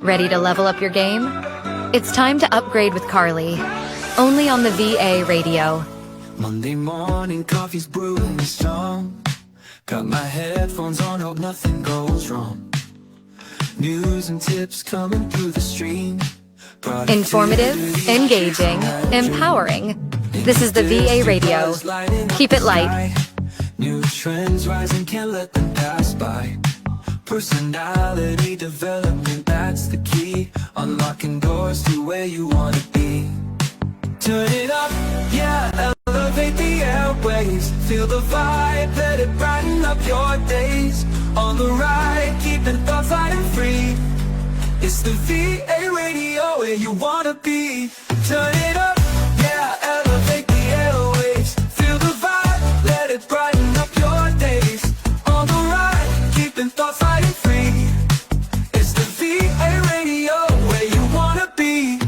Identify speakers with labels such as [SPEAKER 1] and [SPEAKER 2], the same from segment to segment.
[SPEAKER 1] Ready to level up your game? It's time to upgrade with Carly, only on the VA radio.
[SPEAKER 2] Monday morning, coffee's brewing strong. Got my headphones on, hope nothing goes wrong. News and tips coming through the stream.
[SPEAKER 1] Informative, engaging, empowering. This is the VA radio. Keep it light.
[SPEAKER 2] New trends rising, can't let them pass by. Personality development, that's the key. Unlocking doors to where you wanna be. Turn it up, yeah, elevate the airwaves. Feel the vibe, let it brighten up your days. On the ride, keeping thoughts light and free. It's the VA radio where you wanna be. Turn it up, yeah, elevate the airwaves. Feel the vibe, let it brighten up your days. On the ride, keeping thoughts light and free. It's the VA radio where you wanna be.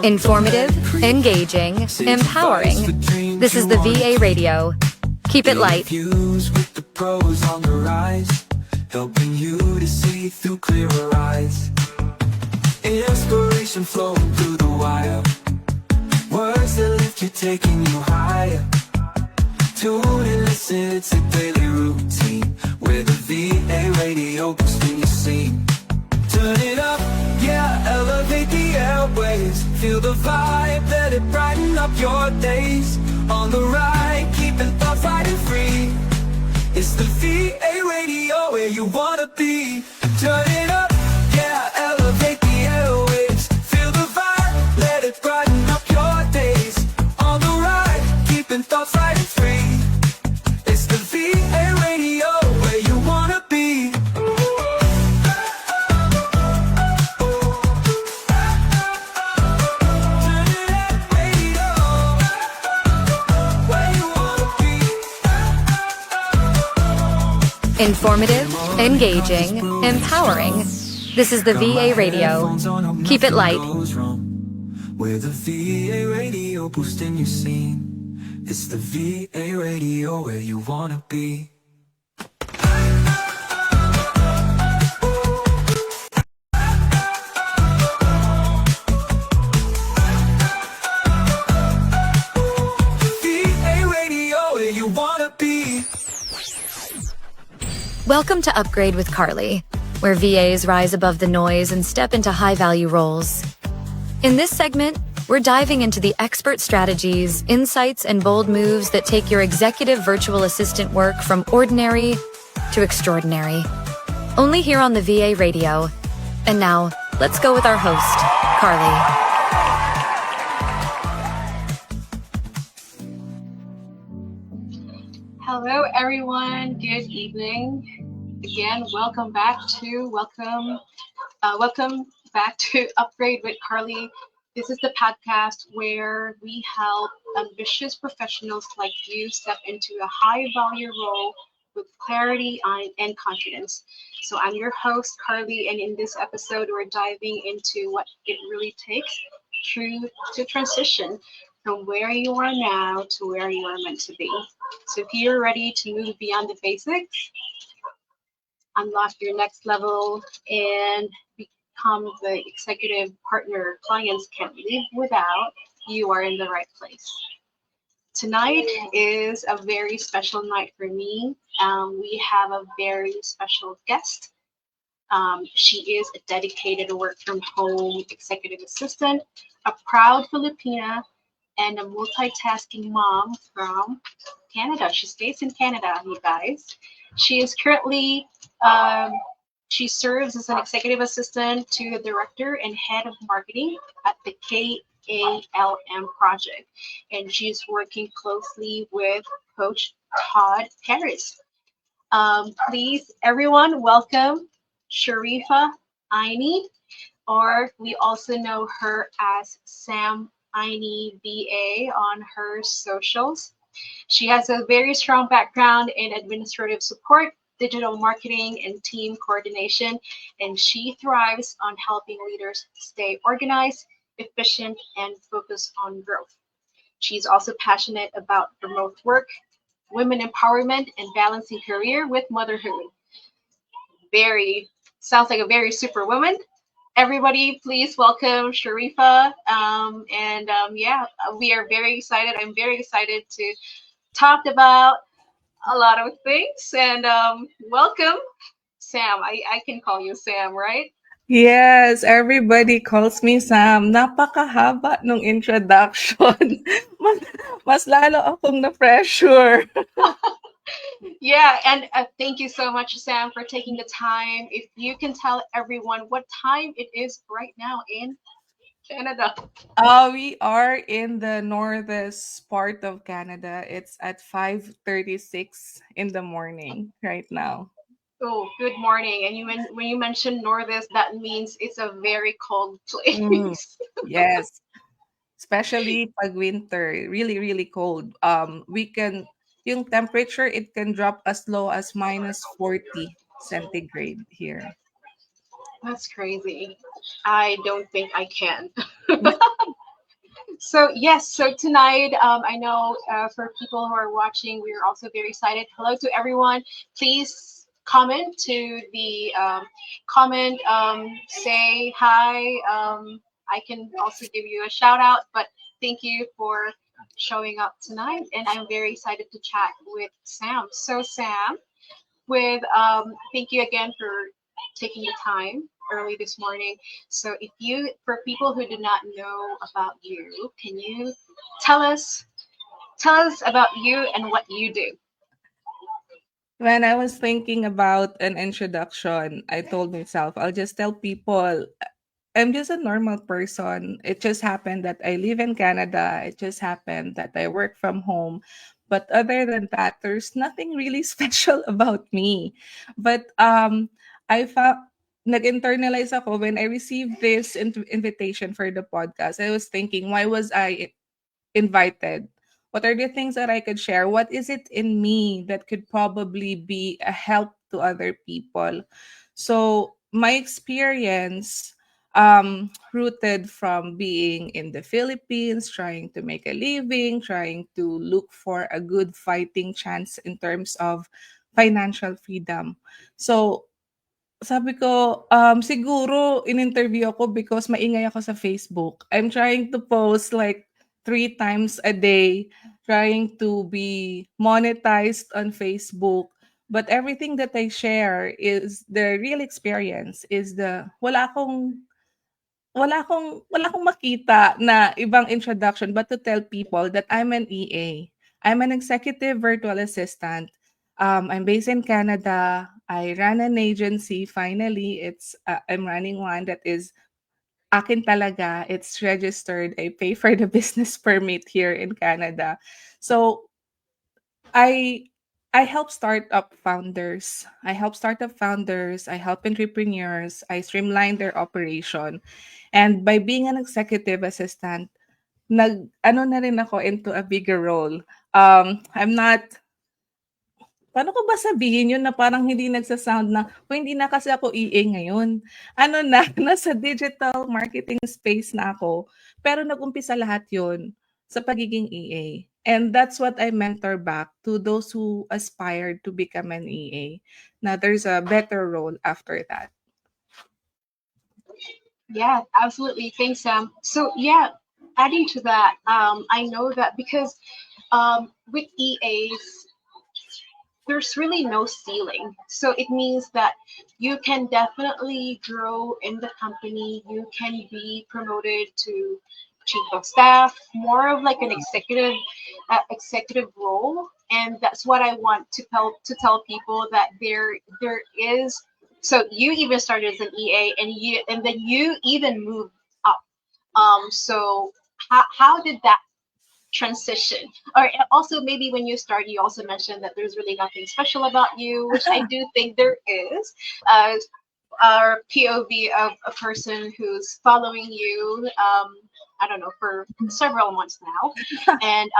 [SPEAKER 1] Informative, engaging, empowering. This is the VA radio. Keep it light.
[SPEAKER 2] Views with the pros on the rise, helping you to see through clearer eyes. Inspiration flowing through the wire. Words that lift you, taking you higher. Tune and listen, it's a daily routine. Where the VA radio boosting your scene. Turn it up, yeah, elevate the airwaves. Feel the vibe, let it brighten up your days. On the ride, keeping thoughts light and free. It's the VA radio where you wanna be. Turn it up, yeah, elevate the airwaves. Feel the vibe, let it brighten up your days. On the ride, keeping thoughts light and free. It's the VA radio where you wanna be.
[SPEAKER 1] Informative, engaging, empowering. This is the VA radio. Keep it light.
[SPEAKER 2] Where the VA radio boosting your scene. It's the VA radio where you wanna be. VA radio where you wanna be.
[SPEAKER 1] Welcome to Upgrade with Carly, where VAs rise above the noise and step into high-value roles. In this segment, we're diving into the expert strategies, insights, and bold moves that take your executive virtual assistant work from ordinary to extraordinary. Only here on the VA radio. And now, let's go with our host, Carly.
[SPEAKER 3] Hello, everyone. Good evening. Again, welcome back to Upgrade with Carly. This is the podcast where we help ambitious professionals like you step into a high-value role with clarity and confidence. So I'm your host, Carly, and in this episode, we're diving into what it really takes to transition from where you are now to where you are meant to be. So if you're ready to move beyond the basics, unlock your next level, and become the executive partner clients can't live without, you are in the right place. Tonight is a very special night for me. We have a very special guest. She is a dedicated work-from-home executive assistant, a proud Filipina, and a multitasking mom from Canada. She's based in Canada, you guys. She is currently, she serves as an executive assistant to the director and head of marketing at the KALM project. And she's working closely with Coach Todd Harris. Please, everyone, welcome Sharifa Aini, or we also know her as Sam Aini VA on her socials. She has a very strong background in administrative support, digital marketing, and team coordination, and she thrives on helping leaders stay organized, efficient, and focused on growth. She's also passionate about remote work, women empowerment, and balancing career with motherhood. Very sounds like a very superwoman. Everybody, please welcome Sharifa. Yeah, we are very excited. I'm very excited to talk about a lot of things. And welcome, Sam. I can call you Sam, right?
[SPEAKER 4] Yes, everybody calls me Sam. Napakahaba nung introduction. Mas, mas lalo akong na-pressure.
[SPEAKER 3] Yeah, and thank you so much, Sam, for taking the time. If you can tell everyone what time it is right now in Canada.
[SPEAKER 4] We are in the northest part of Canada. It's at 5:36 in the morning right now.
[SPEAKER 3] Oh, good morning. And when you mention Northest, that means it's a very cold
[SPEAKER 4] Mm,
[SPEAKER 3] place.
[SPEAKER 4] yes, especially pag winter, really, really cold. Yung temperature, it can drop as low as minus 40 centigrade here.
[SPEAKER 3] That's crazy. I don't think I can. So yes, so tonight, I know for people who are watching, we are also very excited. Hello to everyone. Please comment to the comment, say hi. I can also give you a shout out, but thank you for showing up tonight, and I'm very excited to chat with Sam. So Sam, with thank you again for taking the time early this morning. So if you, for people who do not know about you, can you tell us tell us about you and what you do?
[SPEAKER 4] When I was thinking about an introduction, I told myself, I'll just tell people I'm just a normal person. It just happened that I live in Canada. It just happened that I work from home. But other than that, there's nothing really special about me. But I found nag-internalize ako when I received this invitation for the podcast. I was thinking, why was I invited? What are the things that I could share? What is it in me that could probably be a help to other people? So my experience rooted from being in the Philippines, trying to make a living, trying to look for a good fighting chance in terms of financial freedom. So sabi ko, siguro in-interview ako because maingay ako sa Facebook. I'm trying to post like 3 times a day, trying to be monetized on Facebook. But everything that I share is the real experience, is the wala akong makita na ibang introduction but to tell people that I'm an EA. I'm an executive virtual assistant. I'm based in Canada. I run an agency. Finally, I'm running one that is akin talaga. It's registered. I pay for the business permit here in Canada. So I I help startup founders. I help startup founders. I help entrepreneurs. I streamline their operation. And by being an executive assistant, nag-ano na rin ako into a bigger role. I'm not Paano ko ba sabihin yun na parang hindi nagsa-sound na, hindi na kasi ako EA ngayon. Ano na, nasa digital marketing space na ako. Pero nag-umpisa lahat yun sa pagiging EA. And that's what I mentor back to those who aspired to become an EA. Na there's a better role after that.
[SPEAKER 3] Yeah, absolutely. Thanks, Sam. So yeah, adding to that, I know that because with EAs, there's really no ceiling. So it means that you can definitely grow in the company. You can be promoted to chief of staff, more of like an executive role. And that's what I want to tell people that there is. So you even started as an EA, and then you even moved up. So how did that transition? Or also maybe when you start, you also mentioned that there's really nothing special about you, which I do think there is. uh, our POV of a person who's following you, I don't know, for several months now. And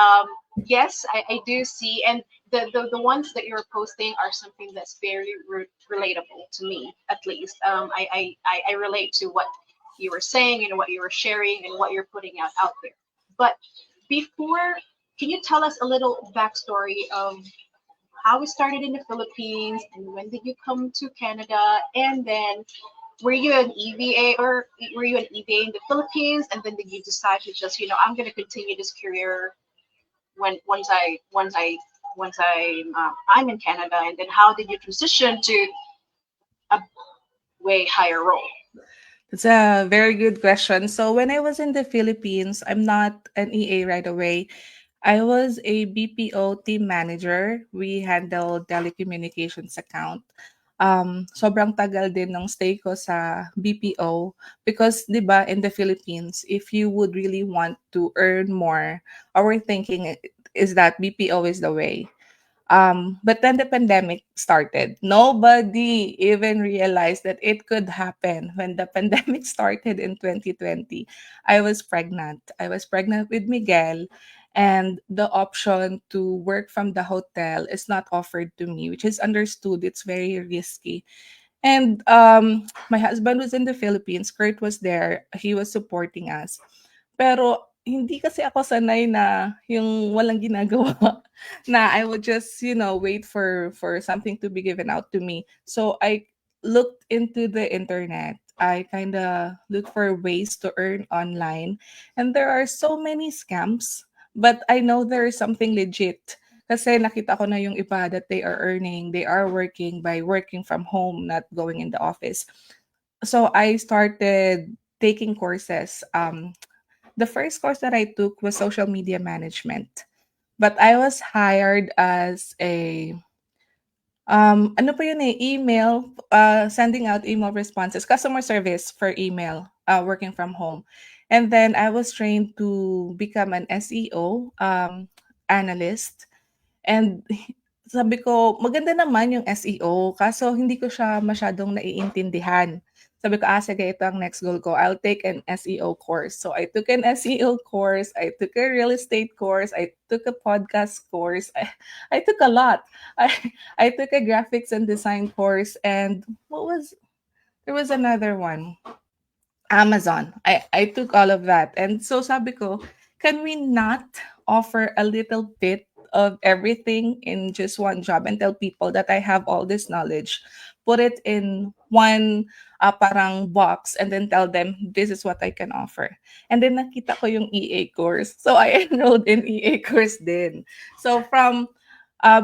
[SPEAKER 3] yes, I do see, and the ones that you're posting are something that's very relatable to me, at least. I relate to what you were saying and what you were sharing and what you're putting out there. But before, can you tell us a little backstory of how it started in the Philippines and when did you come to Canada? And then were you an EVA or were you an EVA in the Philippines? And then did you decide to just, I'm going to continue this career I'm in Canada? And then how did you transition to a way higher role?
[SPEAKER 4] It's a very good question. So when I was in the Philippines, I'm not an EA right away. I was a BPO team manager. We handle telecommunications account. Sobrang tagal din ng stay ko sa BPO because 'di ba in the Philippines, if you would really want to earn more, our thinking is that BPO is the way. But then the pandemic started. Nobody even realized that it could happen. When the pandemic started in 2020, I was pregnant. I was pregnant with Miguel, and the option to work from the hotel is not offered to me, which is understood. It's very risky. And my husband was in the Philippines. Kurt was there. He was supporting us. Pero hindi kasi ako sanay na yung walang ginagawa na I would just, wait for something to be given out to me. So I looked into the internet. I kind of looked for ways to earn online, and there are so many scams, but I know there is something legit. Kasi nakita ko na yung iba that they are earning, they are working by working from home, not going in the office. So I started taking courses. The first course that I took was social media management. But I was hired as a ano pa yun email, sending out email responses, customer service for email, working from home. And then I was trained to become an SEO analyst. And sabi ko, maganda naman yung SEO, kaso hindi ko siya masyadong naiintindihan. Sabi ko, sige, ito ang next goal ko. I'll take an SEO course. So I took an SEO course, I took a real estate course, I took a podcast course. I took a lot. I took a graphics and design course, and there was another one. Amazon. I took all of that. And so sabi ko, can we not offer a little bit of everything in just one job and tell people that I have all this knowledge, put it in one parang box, and then tell them this is what I can offer. And then nakita ko yung EA course. So I enrolled in EA course din. So from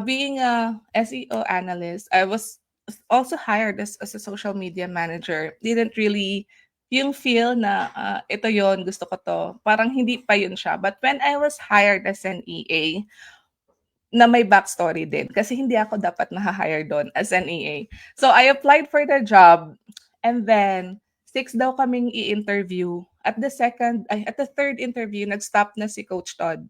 [SPEAKER 4] being a SEO analyst, I was also hired as a social media manager. Didn't really yung feel na ito yon gusto ko to. Parang hindi pa yun siya. But when I was hired as an EA, na may backstory din kasi hindi ako dapat na-hire doon as an EA. So I applied for the job, and then 6 daw kaming i-interview. At the third interview, nag-stop na si Coach Todd.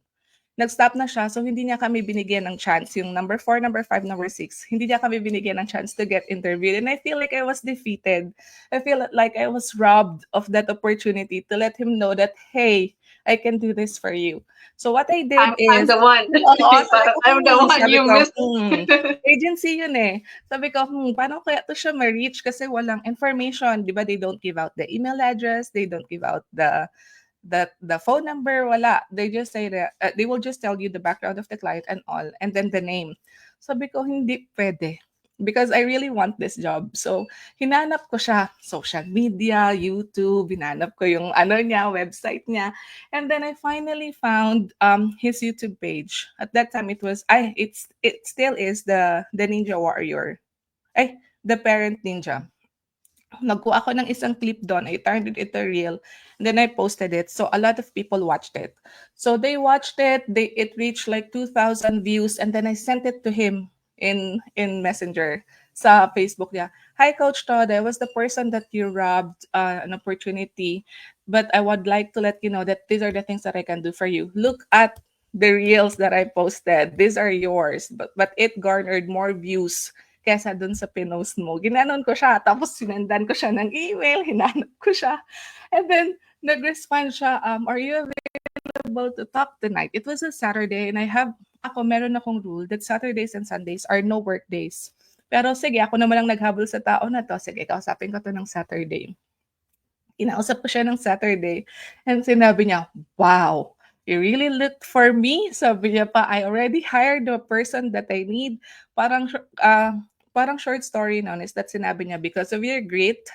[SPEAKER 4] Nag-stop na siya, so hindi niya kami binigyan ng chance. Yung number 4, number 5, number 6, hindi niya kami binigyan ng chance to get interviewed. And I feel like I was defeated. I feel like I was robbed of that opportunity to let him know that, hey, I can do this for you. So what I did
[SPEAKER 3] I'm
[SPEAKER 4] is,
[SPEAKER 3] the one. I'm the one
[SPEAKER 4] sabi
[SPEAKER 3] you
[SPEAKER 4] ko,
[SPEAKER 3] missed.
[SPEAKER 4] agency yun eh. Sabi ko, paano kaya to siya ma-reach kasi walang information. Di ba, they don't give out the email address, they don't give out the phone number, wala. They just say that they will just tell you the background of the client and all, and then the name. Sabi ko, hindi pwede. Because I really want this job. So, hinanap ko siya, social media, YouTube, hinanap ko yung website niya. And then I finally found his YouTube page. At that time, it still is the Ninja Warrior. The Parent Ninja. Nagkuha ako ng isang clip doon. I turned it into reel. And then I posted it. So a lot of people watched it. So they watched it. It reached like 2,000 views. And then I sent it to him in Messenger sa Facebook niya. Hi, Coach Todd. I was the person that you robbed an opportunity. But I would like to let you know that these are the things that I can do for you. Look at the reels that I posted. These are yours. But it garnered more views kesa dun sa pinost mo. Ginanon ko siya, tapos sinendan ko siya ng email, hinanap ko siya. And then, nag-respond siya, are you available to talk tonight? It was a Saturday, and meron akong rule that Saturdays and Sundays are no work days. Pero sige, ako naman ang naghabol sa tao na to. Sige, kausapin ko to ng Saturday. Kinausap ko siya ng Saturday, and sinabi niya, wow, You really looked for me? Sabi niya pa, I already hired the person that I need. Parang, parang short story noon is that sinabi niya, because of your grit,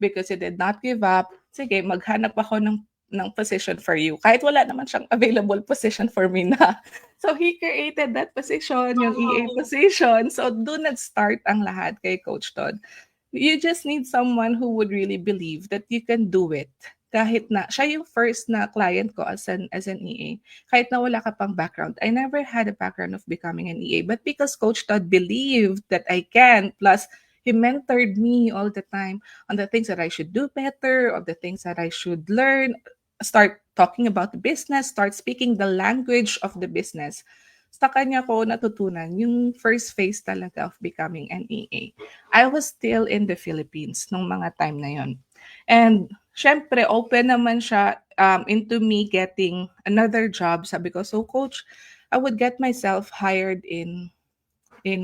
[SPEAKER 4] because you did not give up, sige, maghanap ako ng position for you. Kahit wala naman siyang available position for me na. So he created that position, yung EA
[SPEAKER 3] Oh,
[SPEAKER 4] position. So doon nag-start ang lahat kay Coach Todd. You just need someone who would really believe that you can do it. Kahit na siya yung first na client ko as an EA. Kahit na wala ka pang background. I never had a background of becoming an EA. But because Coach Todd believed that I can, plus he mentored me all the time on the things that I should do better, on the things that I should learn, start talking about the business, start speaking the language of the business. Sa kanya ko natutunan yung first phase talaga of becoming an EA. I was still in the Philippines nung mga time na yon. And syempre, open naman siya into me getting another job. Sabi ko, so coach, I would get myself hired in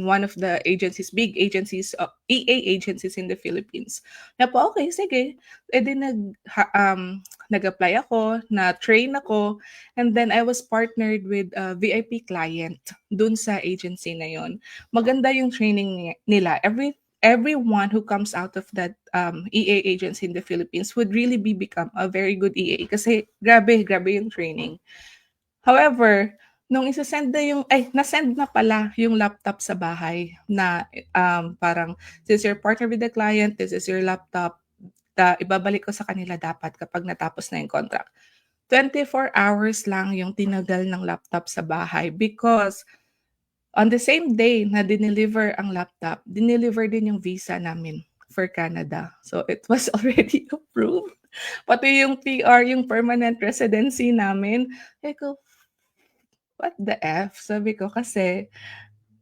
[SPEAKER 4] one of the agencies, big agencies, EA agencies in the Philippines. Na po, okay, sige. E di nag-apply ako, na-train ako, and then I was partnered with a VIP client dun sa agency na yon. Maganda yung training nila. Everyone who comes out of that EA agency in the Philippines would really become a very good EA kasi grabe yung training. However, nung isa-send na na-send na pala yung laptop sa bahay na parang, "This is your partner with the client, this is your laptop, ibabalik ko sa kanila dapat kapag natapos na yung contract." 24 hours lang yung tinagal ng laptop sa bahay because on the same day na dineliver ang laptop, dineliver din yung visa namin for Canada. So it was already approved. Pati yung PR, yung permanent residency namin. Sabi ko, what the F? Sabi ko kasi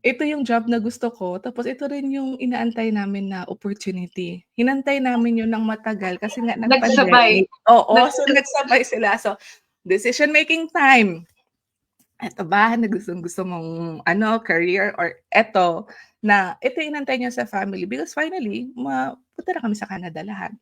[SPEAKER 4] ito yung job na gusto ko tapos ito rin yung inaantay namin na opportunity. Hinantay namin yun ng matagal kasi nga
[SPEAKER 3] nagsabay.
[SPEAKER 4] nag-pandemic. Oo, so nagsabay sila. So decision making time. Eto ba na gustong-gusto mong career or eto na ito yung inantay niyo sa family because finally mapunta na kami sa Canada lahat.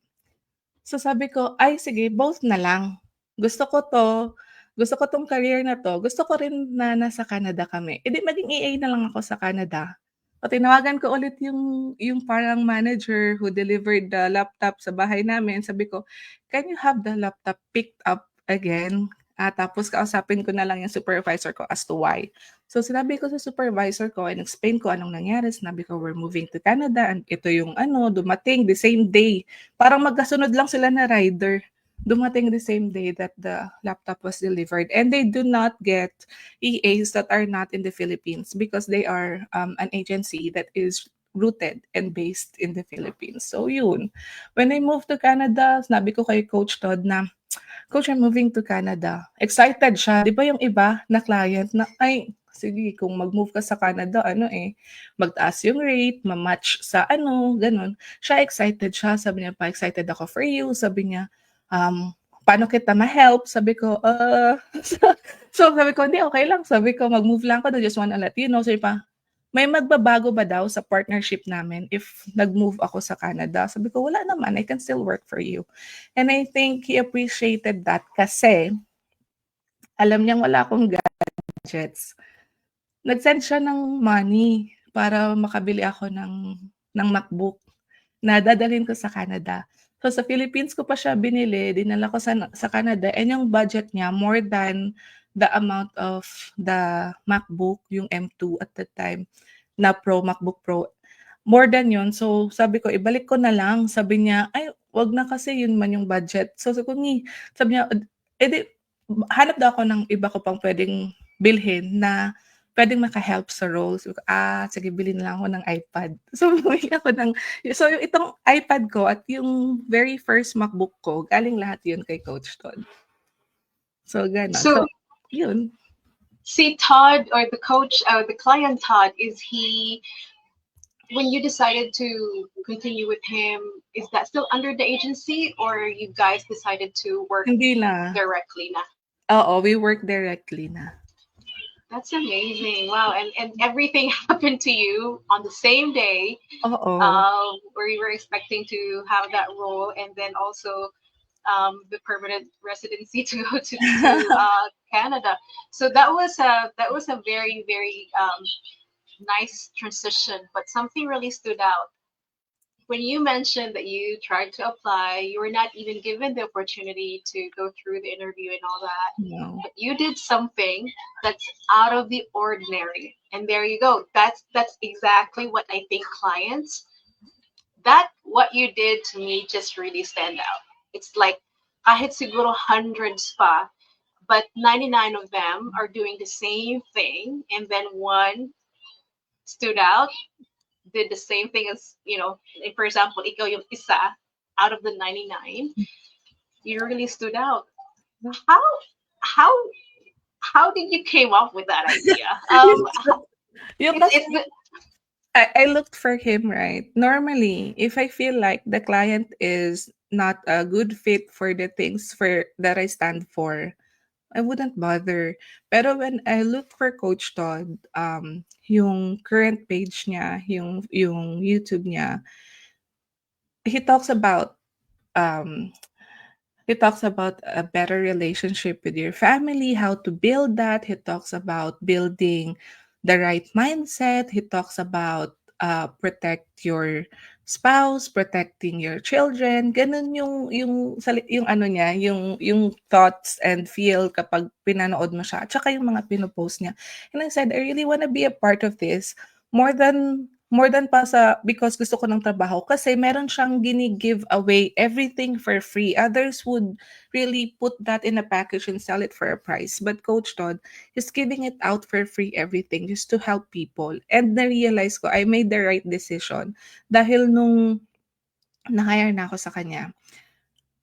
[SPEAKER 4] So sabi ko, ay sige, both na lang. Gusto ko 'to, gusto ko 'tong career na 'to, gusto ko rin na nasa Canada kami. Eh, di maging EA na lang ako sa Canada. O tinawagan ko ulit yung parang manager who delivered the laptop sa bahay namin. Sabi ko, "Can you have the laptop picked up again?" Tapos kausapin ko na lang yung supervisor ko as to why. So sinabi ko sa supervisor ko and explain ko anong nangyari. Sinabi ko, "We're moving to Canada and ito yung dumating the same day." Parang magkasunod lang sila na rider. Dumating the same day that the laptop was delivered. And they do not get EAs that are not in the Philippines because they are an agency that is rooted and based in the Philippines. So yun. When I moved to Canada, sinabi ko kay Coach Todd na, "Coach, I'm moving to Canada." Excited siya. Di ba yung iba na client na, ay, sige, kung mag-move ka sa Canada, magtaas yung rate, ma-match sa ganun. Siya excited siya. Sabi niya pa, "Excited ako for you." Sabi niya, "Paano kita ma-help?" Sabi ko, so sabi ko, "Hindi, okay lang." Sabi ko, "Mag-move lang ako. I just wanna let you know." Sabi pa, "May magbabago ba daw sa partnership namin if nag-move ako sa Canada?" Sabi ko, "Wala naman. I can still work for you." And I think he appreciated that kasi alam niyang wala akong gadgets. Nag-send siya ng money para makabili ako ng MacBook na dadalhin ko sa Canada. So sa Philippines ko pa siya binili, dinala ko sa Canada and yung budget niya more than the amount of the MacBook, yung M2 at that time na MacBook Pro. More than yun. So sabi ko, ibalik ko na lang. Sabi niya, ay, wag na kasi yun man yung budget. So sabi ko, sabi niya, edi, hanap daw ako ng iba ko pang pwedeng bilhin na pwedeng maka-help sa role. Sabi ko, sige, bili na lang ako ng iPad. So, bumili ako so yung itong iPad ko at yung very first MacBook ko, galing lahat yun kay Coach Todd. So, gano'n. So, yun.
[SPEAKER 3] See Todd or the coach, the client Todd, is he, when you decided to continue with him, is that still under the agency or you guys decided to work
[SPEAKER 4] Hindi na.
[SPEAKER 3] directly na?
[SPEAKER 4] Oo, we work directly na.
[SPEAKER 3] That's amazing. Wow. And everything happened to you on the same day
[SPEAKER 4] Oo.
[SPEAKER 3] where you were expecting to have that role. And then also the permanent residency to go to Canada. So that was a very very nice transition. But something really stood out when you mentioned that you tried to apply. You were not even given the opportunity to go through the interview and all that.
[SPEAKER 4] No.
[SPEAKER 3] But you did something that's out of the ordinary, and there you go. That's exactly what I think clients, that what you did to me just really stand out. It's like kahit siguro hundreds pa, but 99 of them are doing the same thing, and then one stood out, did the same thing as, like, for example, ikaw yung isa out of the 99, you really stood out. How how how did you came up with that idea?
[SPEAKER 4] Yung
[SPEAKER 3] It's
[SPEAKER 4] kasi
[SPEAKER 3] it's the,
[SPEAKER 4] I looked for him, right? Normally, if I feel like the client is not a good fit for the things for that I stand for, I wouldn't bother. Pero when I look for Coach Todd, yung current page niya, yung YouTube niya, he talks about um he talks about a better relationship with your family, how to build that. He talks about building the right mindset. He talks about protect your spouse, protecting your children. Ganun yung ano niya, yung thoughts and feel kapag pinanood mo siya. At saka yung mga pinopost niya. And I said, I really want to be a part of this more than pa sa because gusto ko ng trabaho kasi meron siyang gini-give away everything for free. Others would really put that in a package and sell it for a price. But Coach Todd is giving it out for free everything just to help people. And na-realize ko, I made the right decision. Dahil nung na-hire na ako sa kanya,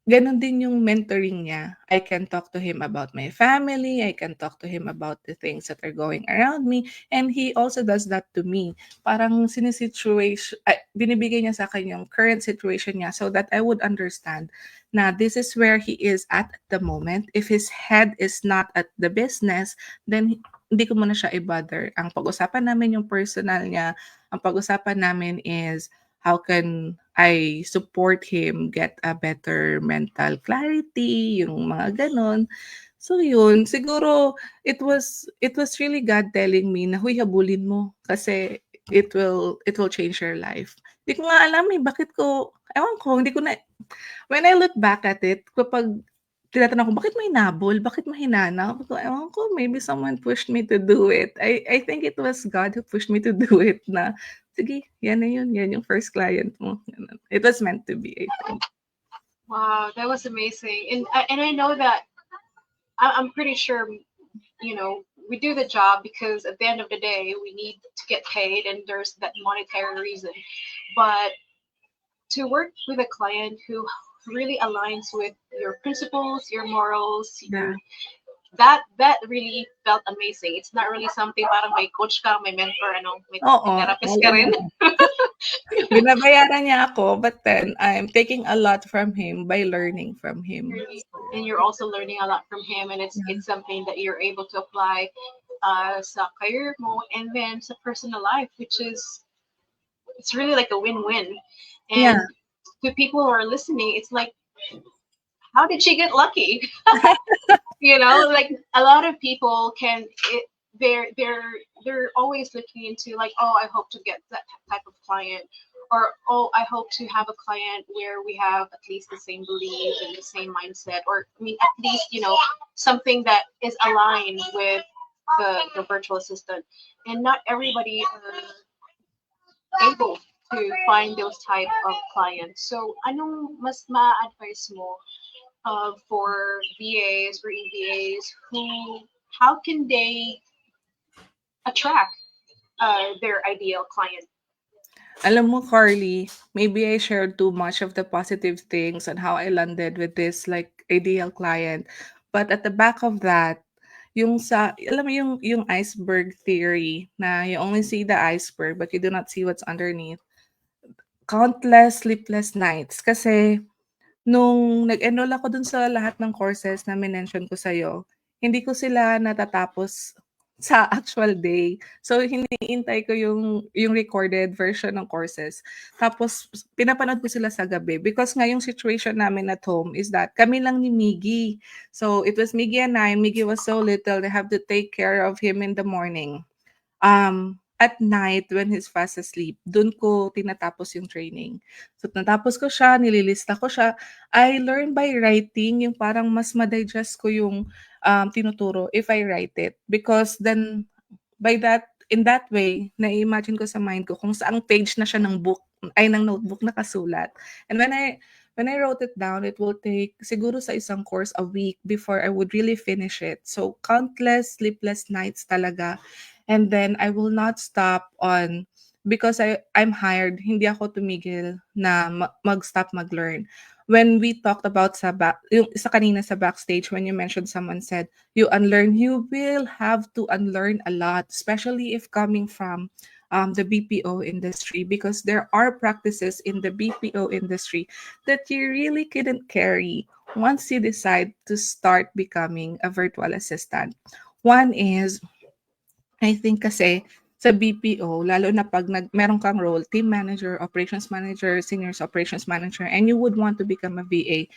[SPEAKER 4] ganun din yung mentoring niya. I can talk to him about my family. I can talk to him about the things that are going around me. And he also does that to me. Parang binibigay niya sa akin yung current situation niya so that I would understand na this is where he is at the moment. If his head is not at the business, then hindi ko muna siya i-bother. Ang pag-usapan namin yung personal niya. Ang pag-usapan namin is how can I support him get a better mental clarity, yung mga ganon. So yun, siguro it was really God telling me na huy habulin mo kasi it will change your life. Hindi ko nga alam bakit ko ewan ko, hindi ko na when I look back at it, kapag tinatanong ko, bakit may nabol? Bakit mahinana? Sabi ko, ewan ko, maybe someone pushed me to do it. I think it was God who pushed me to do it na, sige, yan na yun. Yan yung first client mo. It was meant to be, I think.
[SPEAKER 3] wow, that was amazing. And I know that I'm pretty sure, we do the job because at the end of the day, we need to get paid, and there's that monetary reason. But to work with a client who really aligns with your principles, your morals,
[SPEAKER 4] Yeah.
[SPEAKER 3] that really felt amazing. It's not really something parang may coach ka, may mentor, may
[SPEAKER 4] Oo.
[SPEAKER 3] therapist ka rin.
[SPEAKER 4] Binabayaran niya ako, but then I'm taking a lot from him by learning from him.
[SPEAKER 3] And you're also learning a lot from him, and it's something that you're able to apply sa career mo and then sa personal life, which is, it's really like a win-win. And
[SPEAKER 4] Yeah.
[SPEAKER 3] to people who are listening, it's like, how did she get lucky? Like a lot of people they're always looking into like, oh, I hope to get that type of client, or oh, I hope to have a client where we have at least the same beliefs and the same mindset, or I mean, at least something that is aligned with the virtual assistant. And not everybody are able to find those type of clients. So anong mas ma-advise mo for VAs or EVAs how can they attract their ideal client?
[SPEAKER 4] Alam mo, Carly, maybe I shared too much of the positive things and how I landed with this like ideal client. But at the back of that, alam mo yung iceberg theory na you only see the iceberg but you do not see what's underneath. Countless sleepless nights kasi nung nag-enroll ako dun sa lahat ng courses na minention ko sa'yo, hindi ko sila natatapos sa actual day. So, hinihintay ko yung recorded version ng courses. Tapos, pinapanood ko sila sa gabi. Because nga yung situation namin at home is that kami lang ni Miggy. So, it was Miggy and I. Miggy was so little, they have to take care of him in the morning. At night, when he's fast asleep, dun ko tinatapos yung training. So, natapos ko siya, nililista ko siya. I learn by writing, yung parang mas ma-digest ko yung tinuturo if I write it. Because then, in that way, na-imagine ko sa mind ko kung saang page na siya ng book, ay ng notebook nakasulat. And when I wrote it down, it will take siguro sa isang course a week before I would really finish it. So countless sleepless nights talaga. And then I will not stop on because I'm hired, hindi ako tumigil na mag-stop mag-learn. When we talked about yung isa kanina sa backstage, when you mentioned someone said, you unlearn, you will have to unlearn a lot, especially if coming from the BPO industry, because there are practices in the BPO industry that you really couldn't carry once you decide to start becoming a virtual assistant. One is, I think kasi sa BPO, lalo na pag meron kang role, team manager, operations manager, senior operations manager, and you would want to become a VA,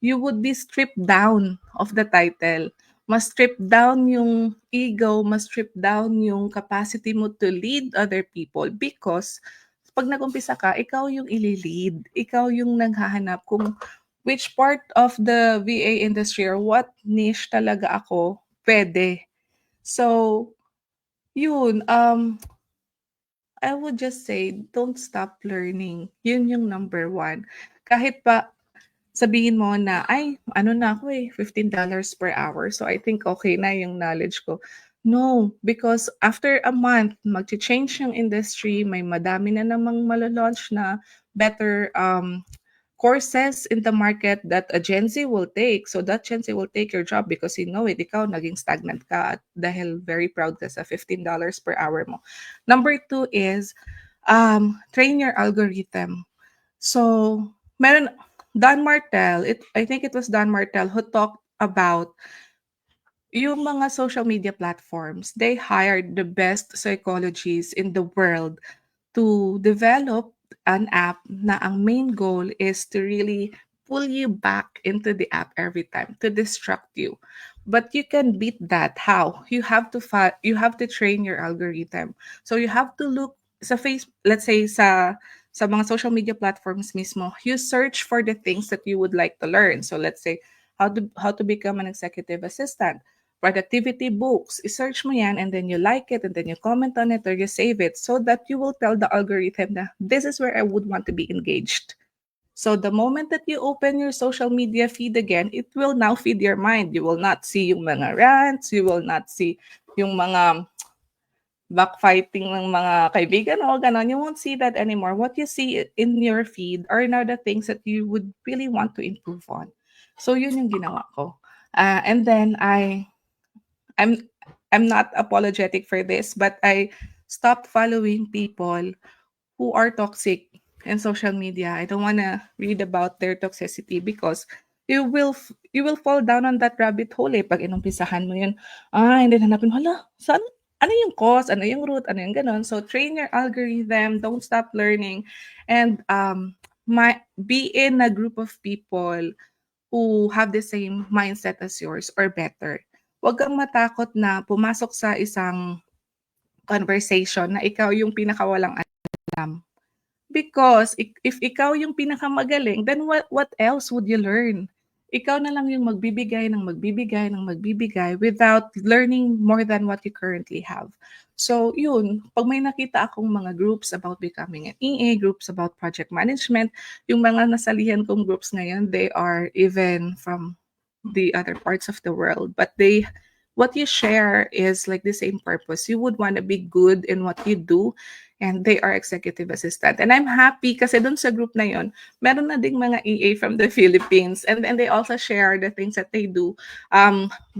[SPEAKER 4] you would be stripped down of the title. Mas strip down yung ego, mas strip down yung capacity mo to lead other people because pag nag-umpisa ka, ikaw yung ili-lead. Ikaw yung naghahanap kung which part of the VA industry or what niche talaga ako pwede. So, yun, I would just say, don't stop learning. Yun yung number one. Kahit pa sabihin mo na, ay, ano na ako $15 per hour. So I think okay na yung knowledge ko. No, because after a month, mag-change yung industry, may madami na namang malalaunch na better courses in the market that a Gen Z will take. So that Gen Z will take your job because you know it, ikaw naging stagnant ka at dahil very proud ka sa $15 per hour mo. Number two is train your algorithm. So, meron Don Martel, I think it was Don Martel who talked about yung mga social media platforms. They hired the best psychologists in the world to develop an app na ang main goal is to really pull you back into the app every time to distract you. But you can beat that. How? You have to train your algorithm. So you have to look sa let's say sa mga social media platforms mismo, you search for the things that you would like to learn. So let's say how to become an executive assistant, productivity books. I-search mo yan and then you like it and then you comment on it or you save it so that you will tell the algorithm na this is where I would want to be engaged. So the moment that you open your social media feed again, it will now feed your mind. You will not see yung mga rants, you will not see yung mga backfighting ng mga kaibigan o ganon. You won't see that anymore. What you see in your feed are now the things that you would really want to improve on. So yun yung ginawa ko. And then I'm I'm not apologetic for this, but I stopped following people who are toxic in social media. I don't want to read about their toxicity because you will fall down on that rabbit hole pag inumpisahan mo yun. And then hanapin mo, hala, saan, ano yung cause, ano yung root, ano yung ganon. So train your algorithm, don't stop learning, and be in a group of people who have the same mindset as yours or better. Huwag kang matakot na pumasok sa isang conversation na ikaw yung pinakawalang alam. Because if ikaw yung pinakamagaling, then what else would you learn? Ikaw na lang yung magbibigay ng magbibigay ng magbibigay without learning more than what you currently have. So yun, pag may nakita akong mga groups about becoming an EA, groups about project management, yung mga nasalihan kong groups ngayon, they are even from the other parts of the world. But what you share is like the same purpose. You would want to be good in what you do, and they are executive assistant. And I'm happy kasi dun sa group na yon, meron na ding mga EA from the Philippines, and they also share the things that they do,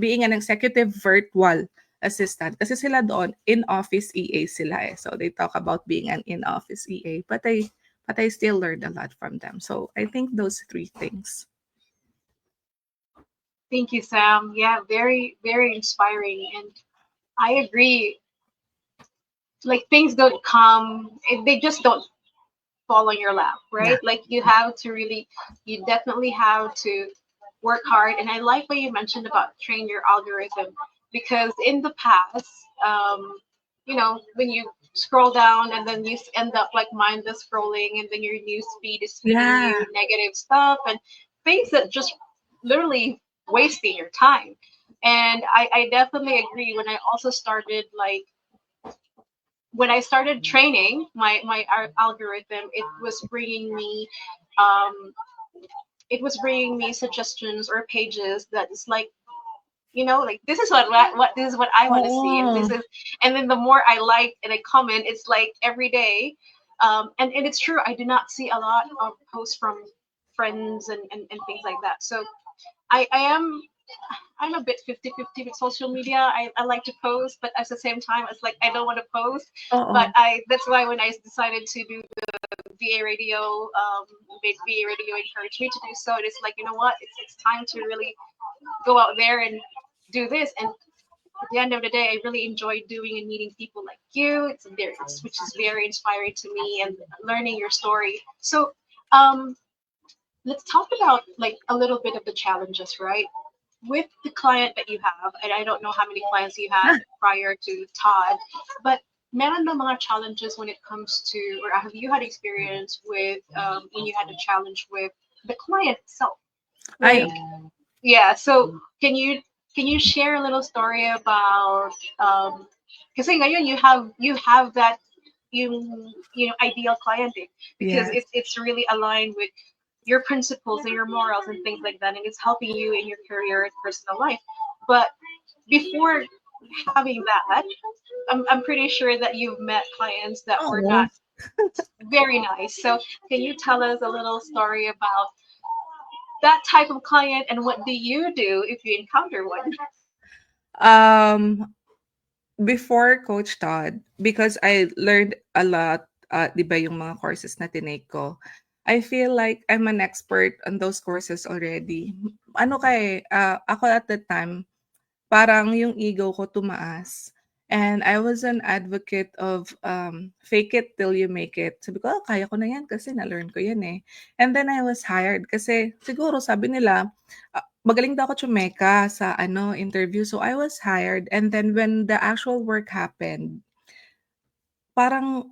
[SPEAKER 4] being an executive virtual assistant. Kasi sila doon, in-office EA sila So they talk about being an in-office EA. But I still learned a lot from them. So I think those three things.
[SPEAKER 3] Thank you, Sam. Yeah, very, very inspiring. And I agree. Like things don't come, they just don't fall on your lap,
[SPEAKER 4] Yeah.
[SPEAKER 3] right? Like you have to really, you definitely have to work hard. And I like what you mentioned about train your algorithm, because in the past, when you scroll down and then you end up like mindless scrolling, and then your news feed is feeding
[SPEAKER 4] Yeah.
[SPEAKER 3] you negative stuff and things that just literally wasting your time. And I definitely agree. When I started training my algorithm, um, it was bringing me suggestions or pages that is like, like this is what this is what I want to see, and
[SPEAKER 4] Oo.
[SPEAKER 3] this is, and then the more I like and I comment, it's like every day, and it's true. I do not see a lot of posts from friends and things like that. So I am I'm a bit 50-50 with social media. I like to post, but at the same time, it's like I don't want to post. But
[SPEAKER 4] Oo.
[SPEAKER 3] that's why when I decided to do VA radio, VA radio encouraged me to do so. And it's like, you know what? It's time to really go out there and do this. And at the end of the day, I really enjoy doing and meeting people like you. Which is very inspiring to me, and learning your story. So, um, let's talk about like a little bit of the challenges, right? With the client that you have, and I don't know how many clients you had prior to Todd, but meron ng mga challenges when it comes to, or have you had experience with when you had a challenge with the client itself?
[SPEAKER 4] Ay,
[SPEAKER 3] Like, yeah, so can you share a little story about kasi ngayon you have that ideal client, because
[SPEAKER 4] yes.
[SPEAKER 3] it's really aligned with your principles and your morals and things like that, and it's helping you in your career and personal life. But before having that, I'm pretty sure that you've met clients that were
[SPEAKER 4] Oo.
[SPEAKER 3] not very nice. So can you tell us a little story about that type of client, and what do you do if you encounter one?
[SPEAKER 4] Um, Before Coach Todd, because I learned a lot, 'di ba yung mga courses na tinake ko, I feel like I'm an expert on those courses already. Ano ako at the time, parang yung ego ko tumaas. And I was an advocate of fake it till you make it. Sabi ko, kaya ko na yan kasi na-learn ko yan eh. And then I was hired kasi siguro sabi nila, magaling daw ako tsumeka sa interview. So I was hired. And then when the actual work happened, parang,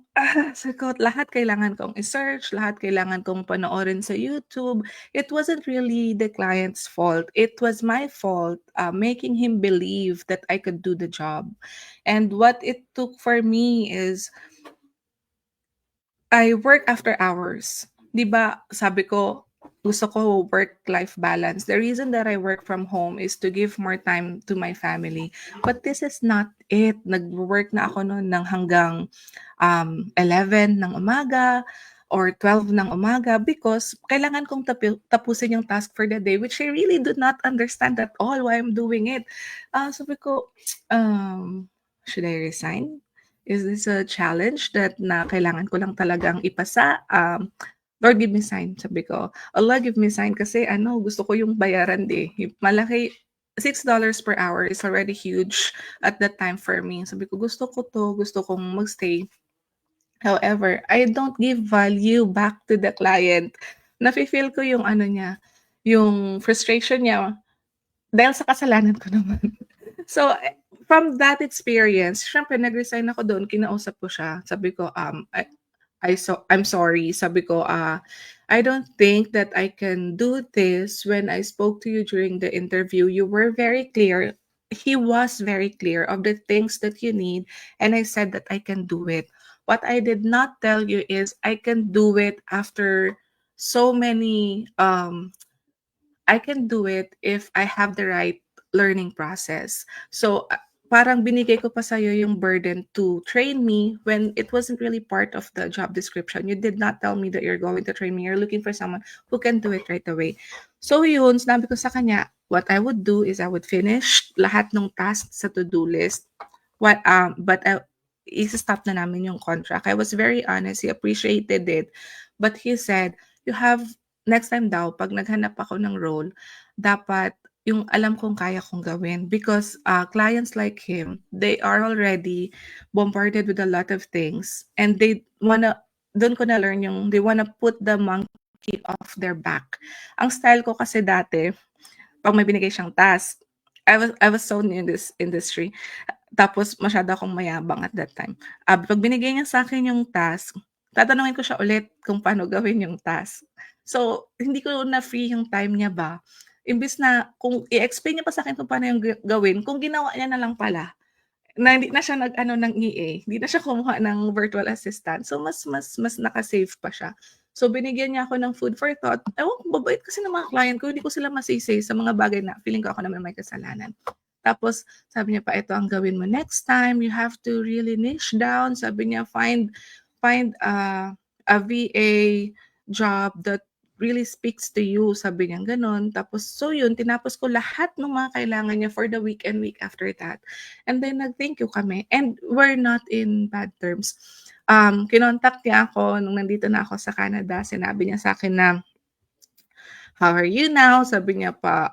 [SPEAKER 4] sabi ko lahat kailangan kong i-search, lahat kailangan kong panoorin sa YouTube. It wasn't really the client's fault. It was my fault, making him believe that I could do the job. And what it took for me is I work after hours. 'Di ba, sabi ko, gusto ko work-life balance. The reason that I work from home is to give more time to my family. But this is not it. Nagwo-work na ako no'n ng hanggang 11 ng umaga or 12 ng umaga because kailangan kong tapusin yung task for the day, which I really do not understand at all why I'm doing it. Sabi ko, should I resign? Is this a challenge that na kailangan ko lang talagang ipasa? Lord, give me sign, sabi ko. Allah, give me sign kasi gusto ko yung bayaran yung malaki. $6 per hour is already huge at that time for me. Sabi ko, gusto ko to, gusto kong magstay. However, I don't give value back to the client. Nafe-feel ko yung niya, yung frustration niya dahil sa kasalanan ko naman. So, from that experience, syempre nag-resign ako doon, kinausap ko siya. Sabi ko, I'm sorry. Sabi ko, I don't think that I can do this. When I spoke to you during the interview, you were very clear. He was very clear of the things that you need, and I said that I can do it. What I did not tell you is I can do it after so many I can do it if I have the right learning process. So, parang binigay ko pa sa'yo yung burden to train me when it wasn't really part of the job description. You did not tell me that you're going to train me. You're looking for someone who can do it right away. So yun, sinabi ko sa kanya, what I would do is I would finish lahat ng tasks sa to-do list. But isa-stop na namin yung contract. I was very honest. He appreciated it. But he said, you have next time daw, pag naghanap ako ng role, dapat yung alam kong kaya kong gawin because clients like him, they are already bombarded with a lot of things and they wanna, doon ko na-learn yung they wanna put the monkey off their back. Ang style ko kasi dati, pag may binigay siyang task, I was so new in this industry. Tapos masyado akong mayabang at that time. Pag binigay niya sa akin yung task, tatanungin ko siya ulit kung paano gawin yung task. So, hindi ko na free yung time niya ba. Imbis na kung i-explain niya pa sa akin kung paano yung gawin, kung ginawa niya na lang pala, na hindi na siya nag-ano ng EA, hindi na siya kumuha ng virtual assistant. So, mas naka-save pa siya. So, binigyan niya ako ng food for thought. Ewan ko, babait kasi ng mga client ko, hindi ko sila masisay sa mga bagay na feeling ko ako naman may kasalanan. Tapos, sabi niya pa, ito ang gawin mo next time. You have to really niche down. Sabi niya, find a VA job that really speaks to you. Sabi niya ganun. Tapos, so yun, tinapos ko lahat ng mga kailangan niya for the week and week after that. And then, nag-thank you kami. And we're not in bad terms. Kinontak niya ako nung nandito na ako sa Canada. Sinabi niya sa akin na, how are you now? Sabi niya pa,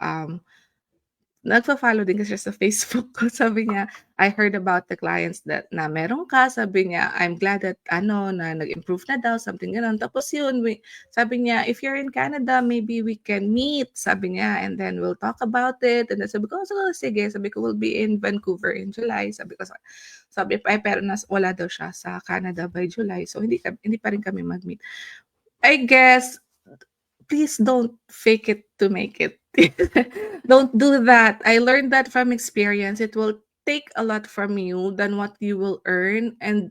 [SPEAKER 4] nagfa-follow din kasi siya sa Facebook ko. Sabi niya, I heard about the clients that na meron ka. Sabi niya, I'm glad that na nag-improve na daw, something ganun. Tapos yun, sabi niya, if you're in Canada, maybe we can meet. Sabi niya, and then we'll talk about it. And then sabi ko, so, sige. Sabi ko, we'll be in Vancouver in July. Sabi pa, pero wala daw siya sa Canada by July. So, hindi pa rin kami mag-meet. I guess, please don't fake it to make it. Don't do that. I learned that from experience. It will take a lot from you than what you will earn, and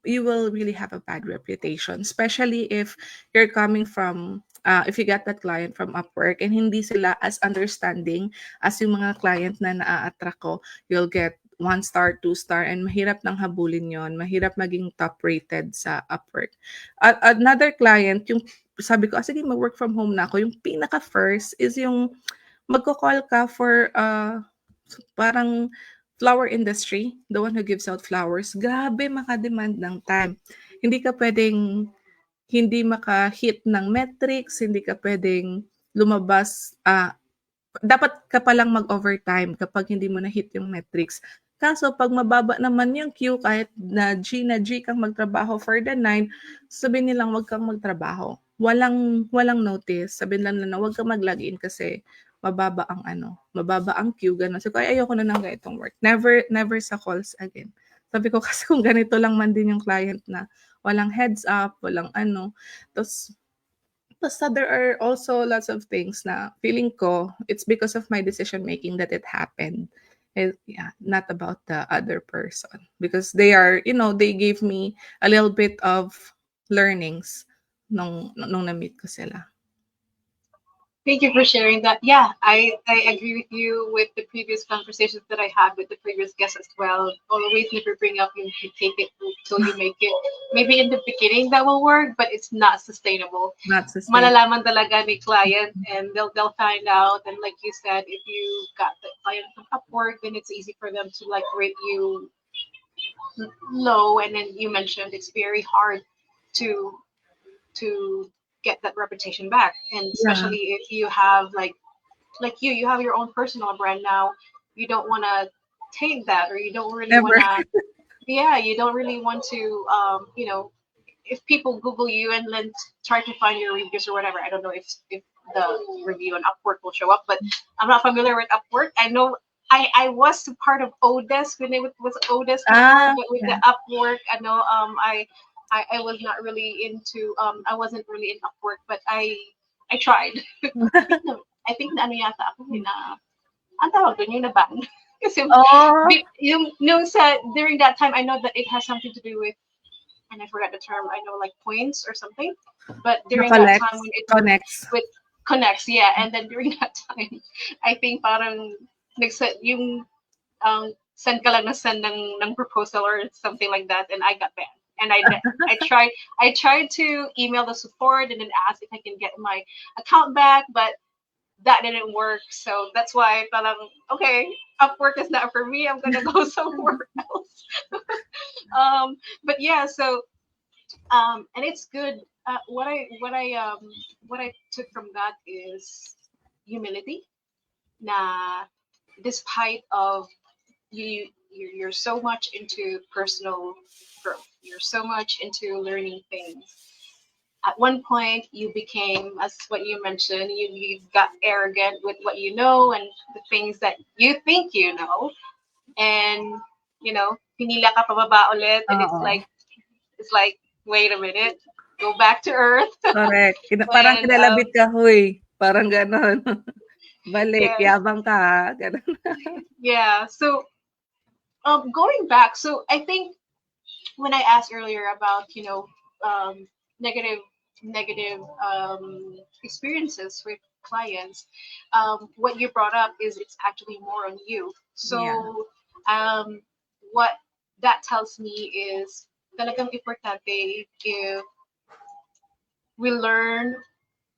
[SPEAKER 4] you will really have a bad reputation, especially if you're coming from if you got that client from Upwork and hindi sila as understanding as yung mga client na naa-attract ko. You'll get 1 star, 2 star, and mahirap nang habulin yon. Mahirap maging top rated sa Upwork. Another client, yung sabi ko, sige, mag-work from home na ako. Yung pinaka-first is yung magko-call ka for parang flower industry, the one who gives out flowers. Grabe maka-demand ng time. Hindi ka pwedeng hindi maka-hit ng metrics, hindi ka pwedeng lumabas, dapat ka palang mag-overtime kapag hindi mo na-hit yung metrics. Kaso pag mababa naman yung queue, kahit na G kang magtrabaho for the 9, sabihin nilang wag kang magtrabaho. Walang notice. Sabihin lang na wag kang mag-login kasi mababa ang queue, gano'n. So, kaya ayoko na ng ganitong work. Never sa calls again. Sabi ko kasi kung ganito lang man din yung client na walang heads up, walang ano. Basta there are also lots of things na feeling ko, it's because of my decision making that it happened. Not about the other person. Because they gave me a little bit of learnings nung na-meet ko sila.
[SPEAKER 3] Thank you for sharing that. Yeah, I agree with you with the previous conversations that I had with the previous guests as well. Always never bring up you take it till you make it. Maybe in the beginning that will work, but it's not sustainable. Malalaman talaga ni client, and they'll find out. And like you said, if you got the client from Upwork, then it's easy for them to like rate you low. And then you mentioned it's very hard to get that reputation back, and especially if you have like you have your own personal brand now, you don't want to take that, or you don't really want to you don't really want to if people Google you and then try to find your reviews or whatever. I don't know if the review on Upwork will show up, but I'm not familiar with Upwork. I know I was part of Odesk when it was Odesk before, but with the Upwork, I know I was not really into I wasn't really in Upwork, but I tried. I think na ano yata ako na ang tawag doon yung na-ban. Kasi yung sa during that time, I know that it has something to do with, and I forgot the term, I know like points or something, but during that time when it connects, yeah, and then during that time, I think parang yung send ka lang na send ng proposal or something like that, and I got banned. And I tried to email the support and then ask if I can get my account back, but that didn't work. So that's why parang okay, Upwork is not for me. I'm gonna go somewhere else. But yeah, so and it's good. What I took from that is humility. na despite of you're so much into personal growth, you're so much into learning things. At one point, you became, as what you mentioned, you got arrogant with what you know and the things that you think you know, and hinila ka pababa ulit, and
[SPEAKER 4] Oo,
[SPEAKER 3] it's like, wait a minute, go back to earth.
[SPEAKER 4] correct. Parang
[SPEAKER 3] And
[SPEAKER 4] kinalabit ka, "Hoy!" Parang gano'n. "Balik,
[SPEAKER 3] yes,
[SPEAKER 4] yabang ka, ha." Gano'n.
[SPEAKER 3] yeah. So going back, so I think when I asked earlier about negative experiences with clients, what you brought up is it's actually more on you.
[SPEAKER 4] Yeah.
[SPEAKER 3] So what that tells me is talagang importante if we learn,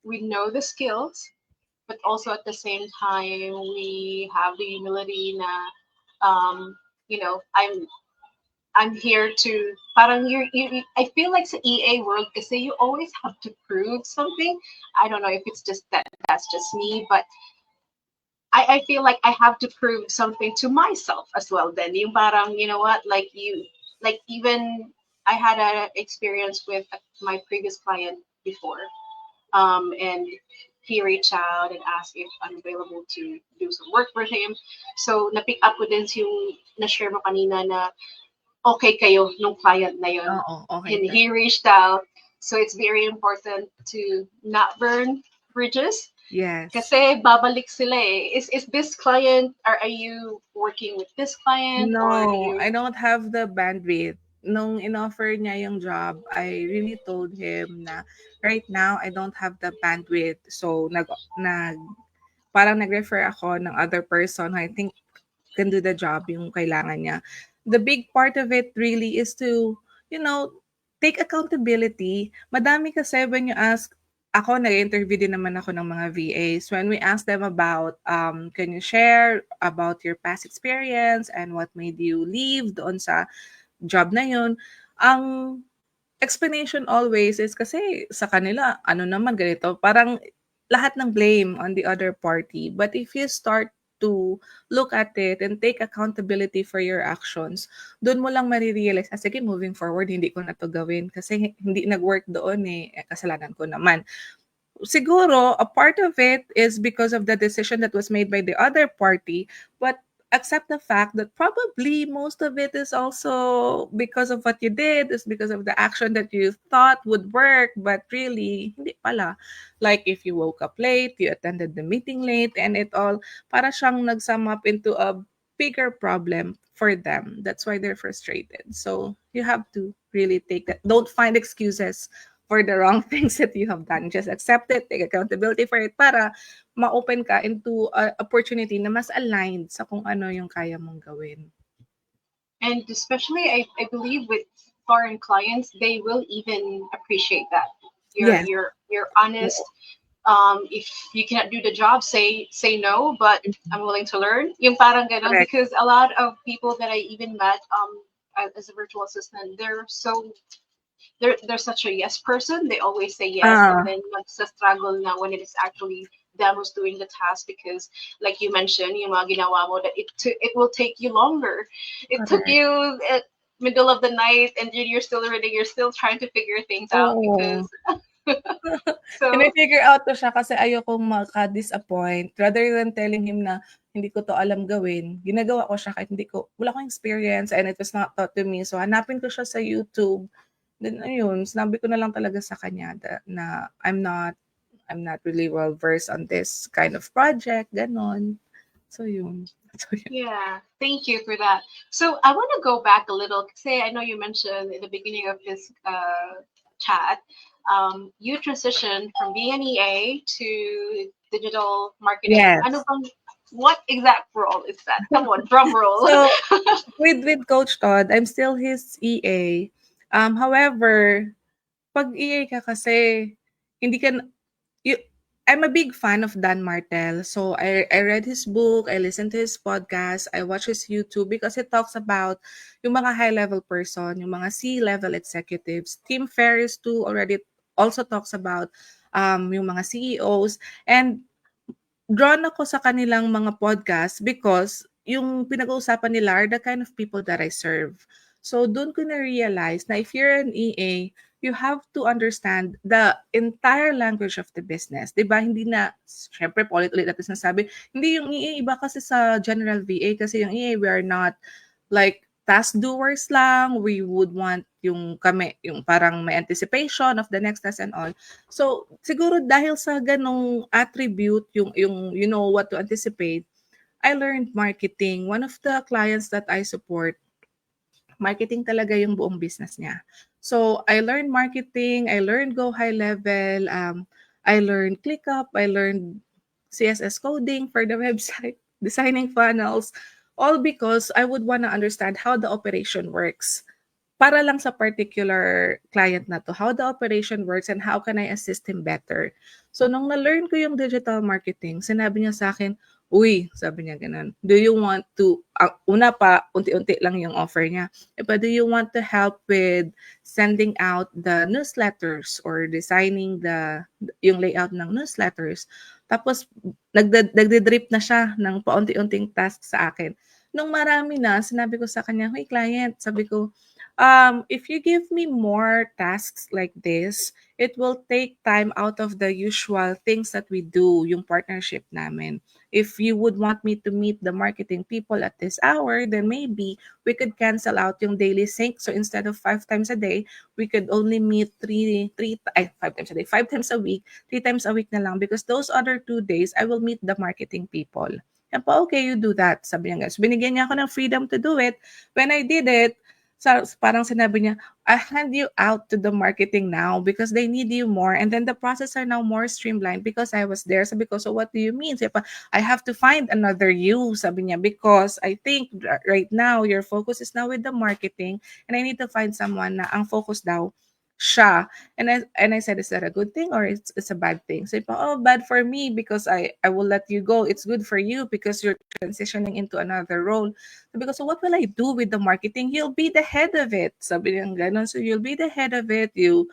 [SPEAKER 3] we know the skills, but also at the same time we have the humility na um, I'm here to parang I feel like sa EA world kasi you always have to prove something. I don't know if it's just that's just me, but I feel like I have to prove something to myself as well then. Yung parang, you know what, like even I had an experience with my previous client before. And he reached out and asked if I'm available to do some work for him. So na-pick up ko din yung na-share mo kanina na okay kayo nung client na yun.
[SPEAKER 4] Oo, okey
[SPEAKER 3] And
[SPEAKER 4] ka.
[SPEAKER 3] he reached out. So it's very important to not burn bridges
[SPEAKER 4] Yes.
[SPEAKER 3] kasi babalik sila eh. Is this client, are you working with this client or do
[SPEAKER 4] No,
[SPEAKER 3] you?
[SPEAKER 4] I don't have the bandwidth. Nung inoffer niya yung job, I really told him na, "Right now, I don't have the bandwidth." So, parang nag-refer ako ng other person who I think can do the job yung kailangan niya. The big part of it really is to, you know, take accountability. Madami kasi when you ask, ako nag-interview din naman ako ng mga VAs. When we ask them about, can you share about your past experience and what made you leave doon sa job na yun, ang explanation always is kasi sa kanila, ano naman ganito, parang lahat ng blame on the other party. But if you start to look at it and take accountability for your actions, doon mo lang marirealize, sige, moving forward, hindi ko na to gawin kasi hindi nag-work doon kasalanan ko naman. Siguro, a part of it is because of the decision that was made by the other party, but accept the fact that probably most of it is also because of what you did, is because of the action that you thought would work, but really, hindi pala. Like if you woke up late, you attended the meeting late, and it all, para siyang nag-sum up into a bigger problem for them. That's why they're frustrated. So you have to really take that. Don't find excuses for the wrong things that you have done. Just accept it, take accountability for it para ma-open ka into a opportunity na mas aligned sa kung ano yung kaya mong gawin.
[SPEAKER 3] And especially I believe with foreign clients, they will even appreciate that.
[SPEAKER 4] Yes.
[SPEAKER 3] You're honest. If you cannot do the job, say no, but I'm willing to learn. Yung parang ganon,
[SPEAKER 4] Correct.
[SPEAKER 3] because a lot of people that I even met as a virtual assistant, they're such a yes person. They always say yes, and
[SPEAKER 4] Ah,
[SPEAKER 3] then struggle now when it is actually them who's doing the task, because like you mentioned, yung mga ginawa mo, that it will take you longer. It took
[SPEAKER 4] correct.
[SPEAKER 3] you at middle of the night, and you're still reading. You're still trying to figure things out
[SPEAKER 4] Oo.
[SPEAKER 3] because so
[SPEAKER 4] Fine-figure out ko siya kasi ayokong maka-disappoint. Rather than telling him na hindi ko 'to alam gawin, ginagawa ko siya kahit wala akong experience and it was not taught to me. So hanapin ko siya sa YouTube. Then ayun, sinabi ko na lang talaga sa kanya na I'm not really well versed on this kind of project, gano'n. So yun. So yun.
[SPEAKER 3] yeah, thank you for that. So I want to go back a little. Say, I know you mentioned in the beginning of this chat, you transitioned from being an EA to digital marketing. Ano
[SPEAKER 4] Yes.
[SPEAKER 3] bang, what exact role is that? Come on, drum roll.
[SPEAKER 4] So with Coach Todd, I'm still his EA. However, 'pag EA ka kasi hindi ka na you I'm a big fan of Dan Martel. So I read his book, I listened to his podcast, I watch his YouTube because it talks about yung mga high-level person, yung mga C-level executives. Tim Ferriss too already also talks about yung mga CEOs, and drawn ako sa kanilang mga podcast because yung pinag-uusapan nila are the kind of people that I serve. So doon ko na-realize na if you're an EA, you have to understand the entire language of the business. 'Di ba? Hindi na, syempre, paulit-ulit natin sinasabi, hindi yung EA, iba kasi sa general VA kasi yung EA, we are not like task doers lang. We would want yung kami, yung parang may anticipation of the next task and all. So, siguro dahil sa ganong attribute, yung you know what to anticipate, I learned marketing. One of the clients that I support, marketing talaga yung buong business niya. So, I learned marketing, I learned Go High Level, I learned ClickUp, I learned CSS coding for the website, designing funnels, all because I would want to understand how the operation works para lang sa particular client na to, how the operation works and how can I assist him better. So, nung na-learn ko yung digital marketing, sinabi niya sa akin, uy, sabi niya ganun, do you want to, una pa, unti-unti lang yung offer niya, but do you want to help with sending out the newsletters or designing yung layout ng newsletters? Tapos, nagde-drip na siya ng paunti-unting task sa akin. Nung marami na, sinabi ko sa kanya, hey client, sabi ko, if you give me more tasks like this, it will take time out of the usual things that we do, yung partnership namin. If you would want me to meet the marketing people at this hour, then maybe we could cancel out yung daily sync. So instead of 5 times a day, we could only meet 5 times a day, 5 times a week, 3 times a week na lang because those other 2 days, I will meet the marketing people. Yan po, okay, you do that. Sabi niya, guys, binigyan niya ako ng freedom to do it. When I did it, parang sinabi niya, I hand you out to the marketing now because they need you more. And then the process are now more streamlined because I was there. Sabi ko, so what do you mean? Sabi pa, I have to find another you, sabi niya, because I think right now your focus is now with the marketing and I need to find someone na ang focus daw siya. And I said, is that a good thing or it's a bad thing? Sabi pa, oh, bad for me because I will let you go. It's good for you because you're transitioning into another role. Sabi ko, so what will I do with the marketing? You'll be the head of it. Sabi niya ganun. So you'll be the head of it. You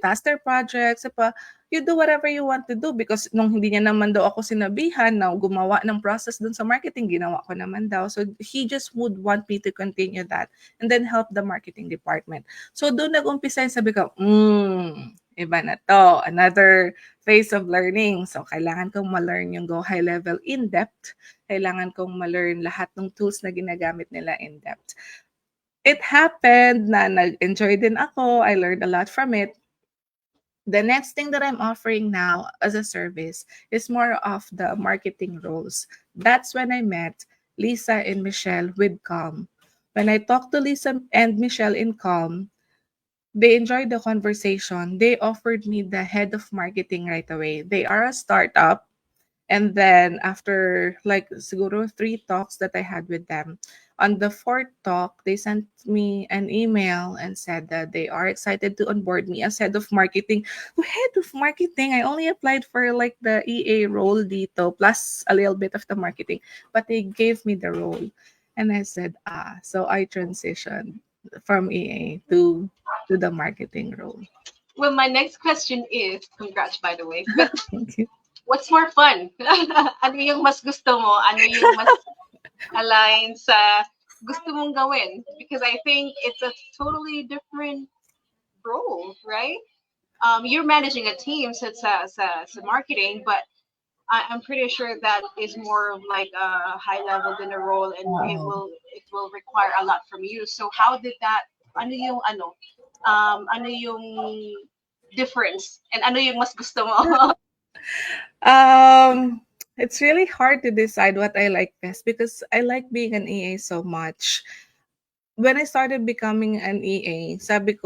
[SPEAKER 4] task their projects. Sabi pa, you do whatever you want to do because nung hindi niya naman daw ako sinabihan na gumawa ng process dun sa marketing, ginawa ko naman daw. So he just would want me to continue that and then help the marketing department. So doon nag-umpisa yung sabi ko, iba na to. Another phase of learning. So kailangan kong ma-learn yung Go High Level in depth. Kailangan kong ma-learn lahat ng tools na ginagamit nila in depth. It happened na nag-enjoy din ako. I learned a lot from it. The next thing that I'm offering now as a service is more of the marketing roles. That's when I met Lisa and Michelle with Calm. When I talked to Lisa and Michelle in Calm, they enjoyed the conversation. They offered me the head of marketing right away. They are a startup. And then after like siguro 3 talks that I had with them, on the 4th talk, they sent me an email and said that they are excited to onboard me as head of marketing. Head of marketing, I only applied for like the EA role dito plus a little bit of the marketing, but they gave me the role. And I said, so I transitioned from EA to the marketing role.
[SPEAKER 3] Well, my next question is, congrats by the way, but
[SPEAKER 4] Thank you.
[SPEAKER 3] what's more fun? Ano yung mas gusto mo? Ano yung mas align sa gusto mong gawin? Because I think it's a totally different role, right? You're managing a team, so it's a marketing, but I'm pretty sure that is more of like a high level than a role, and it will require a lot from you. So how did that? Ano yung difference, and ano yung mas gusto mo?
[SPEAKER 4] It's really hard to decide what I like best because I like being an EA so much. When I started becoming an EA, sabi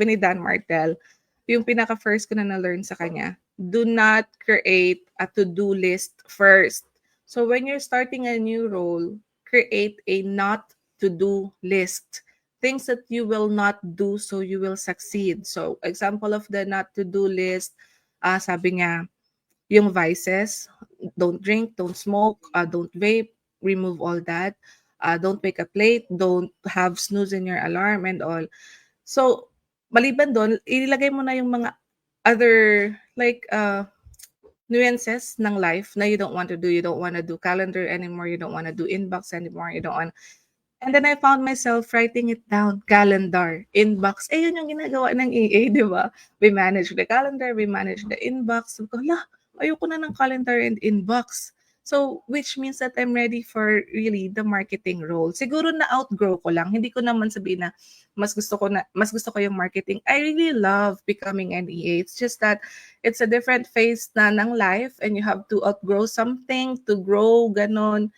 [SPEAKER 4] ni Dan Martel, yung pinaka-first ko na na-learn sa kanya, do not create a to-do list first. So when you're starting a new role, create a not to-do list. Things that you will not do so you will succeed. So example of the not to-do list, sabi niya, yung vices, don't drink, don't smoke, don't vape, remove all that. Don't wake up late, don't have snooze in your alarm and all. So, maliban doon, ilagay mo na yung mga other, like, nuances ng life na you don't want to do. You don't want to do calendar anymore. You don't want to do inbox anymore. You don't want. And then I found myself writing it down, calendar, inbox. Eh, yun yung ginagawa ng EA, di ba? We manage the calendar, we manage the inbox. Sabi ko, la, ayoko na ng calendar and inbox. So, which means that I'm ready for really the marketing role. Siguro na outgrow ko lang. Hindi ko naman sabihin na mas gusto ko yung marketing. I really love becoming an EA. It's just that it's a different phase na ng life and you have to outgrow something to grow, ganon,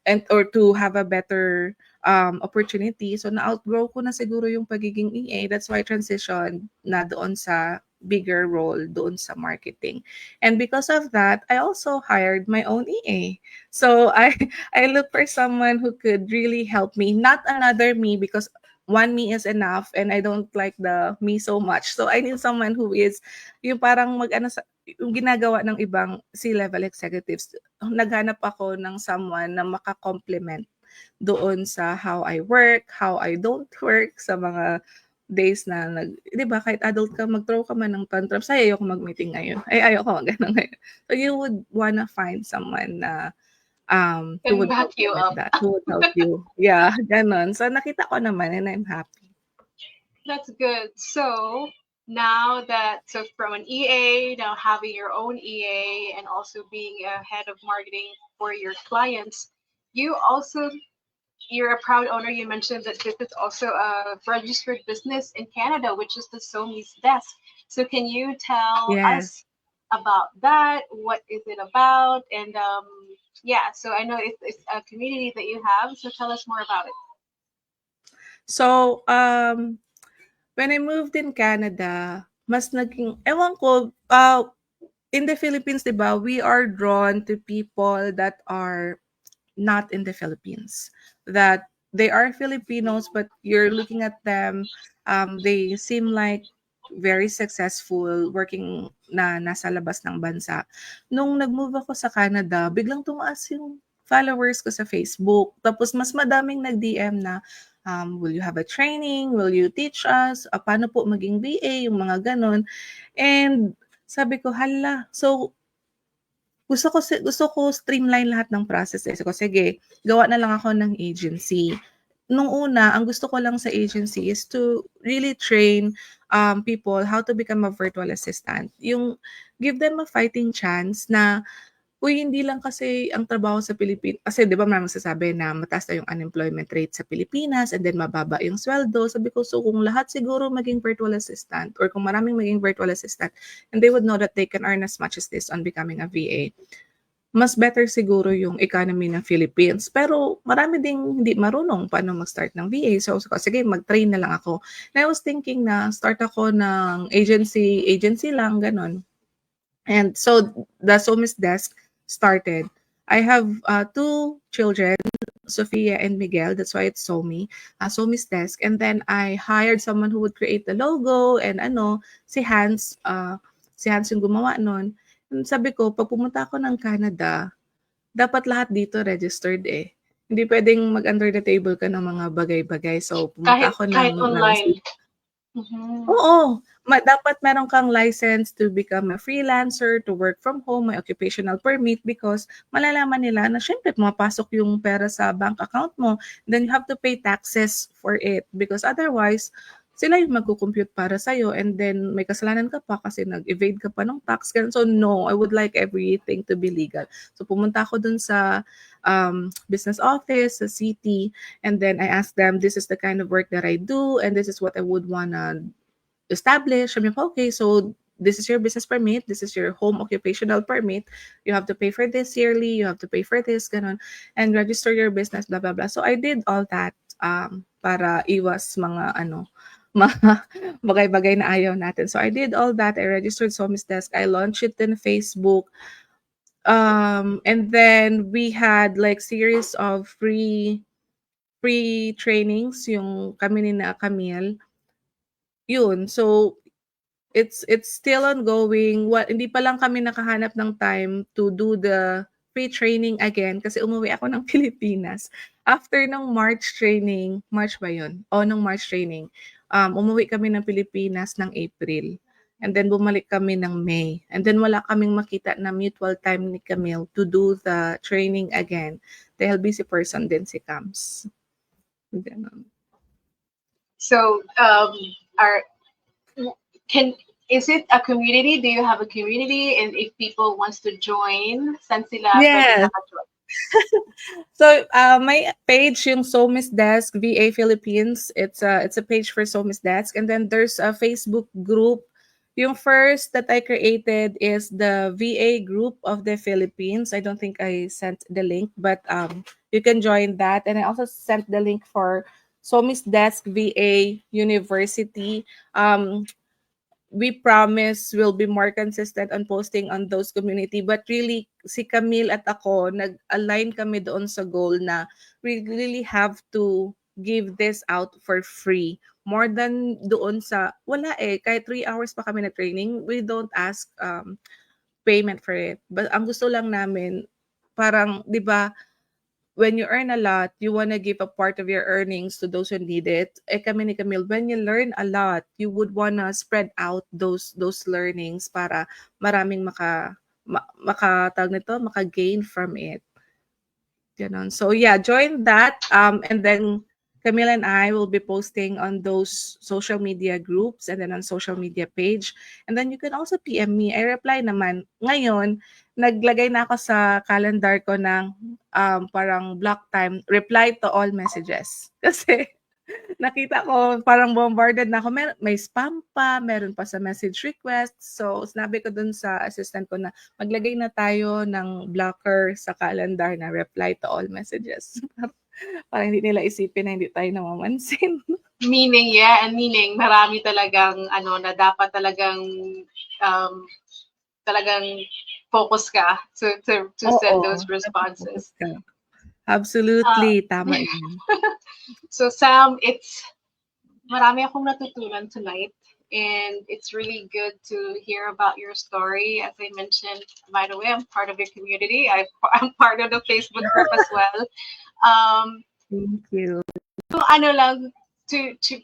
[SPEAKER 4] and or to have a better opportunity. So na-outgrow ko na siguro yung pagiging EA. That's why I transition na doon sa bigger role doon sa marketing. And because of that, I also hired my own EA. So I look for someone who could really help me, not another me, because one me is enough and I don't like the me so much. So I need someone who is yung parang mag-ano sa yung ginagawa ng ibang C-level executives. Naghanap ako ng someone na maka-complement doon sa how I work, how I don't work, sa mga days na 'di ba, kahit adult ka, mag-throw ka man ng tantrums, "Ay, ayoko mag-meeting ngayon. Ay, ayoko mag-ano ngayon." So you would wanna find someone na, who
[SPEAKER 3] And
[SPEAKER 4] would
[SPEAKER 3] back
[SPEAKER 4] help you
[SPEAKER 3] you
[SPEAKER 4] with
[SPEAKER 3] up.
[SPEAKER 4] that, who would help you. Yeah, gano'n. So nakita ko naman and I'm happy.
[SPEAKER 3] That's good. So now that, so from an EA, now having your own EA and also being a head of marketing for your clients, you also, you're a proud owner. You mentioned that this is also a registered business in Canada, which is the Somi's Desk. So can you tell
[SPEAKER 4] Yes.
[SPEAKER 3] us about that? What is it about? And yeah, so I know it's a community that you have. So tell us more about it.
[SPEAKER 4] So, when I moved in Canada, mas naging ewan ko, in the Philippines, 'di ba, we are drawn to people that are not in the Philippines. That they are Filipinos, but you're looking at them, they seem like very successful working na nasa labas ng bansa. Nung nag-move ako sa Canada, biglang tumaas yung followers ko sa Facebook. Tapos mas madaming nag-DM na, will you have a training? Will you teach us? Paano po maging VA? Yung mga ganon. And sabi ko, hala. So, gusto ko streamline lahat ng process, eh. Sabi ko, sige, gawa na lang ako ng agency. Nung una, ang gusto ko lang sa agency is to really train people how to become a virtual assistant. Yung give them a fighting chance na uy, hindi lang kasi ang trabaho sa kasi 'di ba maraming nagsasabi na mataas na yung unemployment rate sa Pilipinas and then mababa yung sweldo. Sabi ko, so kung lahat siguro maging virtual assistant or kung maraming maging virtual assistant and they would know that they can earn as much as this on becoming a VA, mas better siguro yung economy ng Philippines. Pero marami ding hindi marunong paano mag-start ng VA. So, sige, mag-train na lang ako. And I was thinking na start ako ng agency lang, ganon. And so, the Somis Desk started. I have two children, Sophia and Miguel. That's why it's Somi, Somi's Desk. And then I hired someone who would create the logo and si Hans, yung gumawa nun. And sabi ko, pag pumunta ako ng Canada, dapat lahat dito registered eh. Hindi pwedeng mag-under the table ka ng mga bagay-bagay. So, pumunta ako
[SPEAKER 3] Kahit
[SPEAKER 4] ng
[SPEAKER 3] online. Mm-hmm.
[SPEAKER 4] Oo, dapat meron kang license to become a freelancer, to work from home, may occupational permit because malalaman nila na syempre pumapasok yung pera sa bank account mo, then you have to pay taxes for it because otherwise sila yung magko-compute para sa'yo and then may kasalanan ka pa kasi nag-evade ka pa ng tax. So no, I would like everything to be legal. So pumunta ako dun sa business office, sa city, and then I asked them, this is the kind of work that I do and this is what I would wanna establish. Sabi ko, okay, so this is your business permit, this is your home occupational permit, you have to pay for this yearly, you have to pay for this, ganon, and register your business, blah, blah, blah. So I did all that para iwas mga mga bagay-bagay na ayaw natin. So I did all that. I registered Somis Desk. I launched it in Facebook. And then we had like series of free trainings yung kami ni na Camille. Yun. So it's still ongoing. Hindi pa lang kami nakahanap ng time to do the free training again kasi umuwi ako ng Pilipinas. After ng March ba yun? Nung March training, umuwi kami ng Pilipinas ng April. And then bumalik kami ng May. And then wala kaming makita na mutual time ni Camille to do the training again. Dahil busy person din si Cams. Ganun.
[SPEAKER 3] So, are can is it a community? Do you have a community? And if people wants to join, saan sila pwede
[SPEAKER 4] Yes.
[SPEAKER 3] maka-join?
[SPEAKER 4] So, my page yung Somis Desk VA Philippines. It's a page for Somis Desk, and then there's a Facebook group. Yung first that I created is the VA group of the Philippines. I don't think I sent the link, but you can join that. And I also sent the link for Somis Desk VA University. We promise we'll be more consistent on posting on those community. But really, si Camille at ako, nag-align kami doon sa goal na we really have to give this out for free. More than doon sa, wala kahit 3 hours pa kami na training, we don't ask payment for it. But ang gusto lang namin, parang, di ba, when you earn a lot, you want to give a part of your earnings to those who need it. Kami ni Camille, when you learn a lot, you would want to spread out those learnings para maraming maka-gain from it. Ganon. So yeah, join that. And then Camille and I will be posting on those social media groups and then on social media page. And then you can also PM me. I reply naman. Ngayon, naglagay na ako sa calendar ko ng parang block time, reply to all messages. Kasi nakita ko parang bombarded na ako. May spam pa, meron pa sa message request. So, sinabi ko dun sa assistant ko na maglagay na tayo ng blocker sa calendar na reply to all messages. Para hindi nila isipin na hindi tayo namamansin.
[SPEAKER 3] Meaning, meaning marami talagang na dapat talagang focus ka to send those responses.
[SPEAKER 4] Absolutely, tama yun.
[SPEAKER 3] So Sam, marami akong natutunan tonight, and it's really good to hear about your story. As I mentioned, by the way, I'm part of your community. I'm part of the Facebook group as well.
[SPEAKER 4] Thank you.
[SPEAKER 3] So,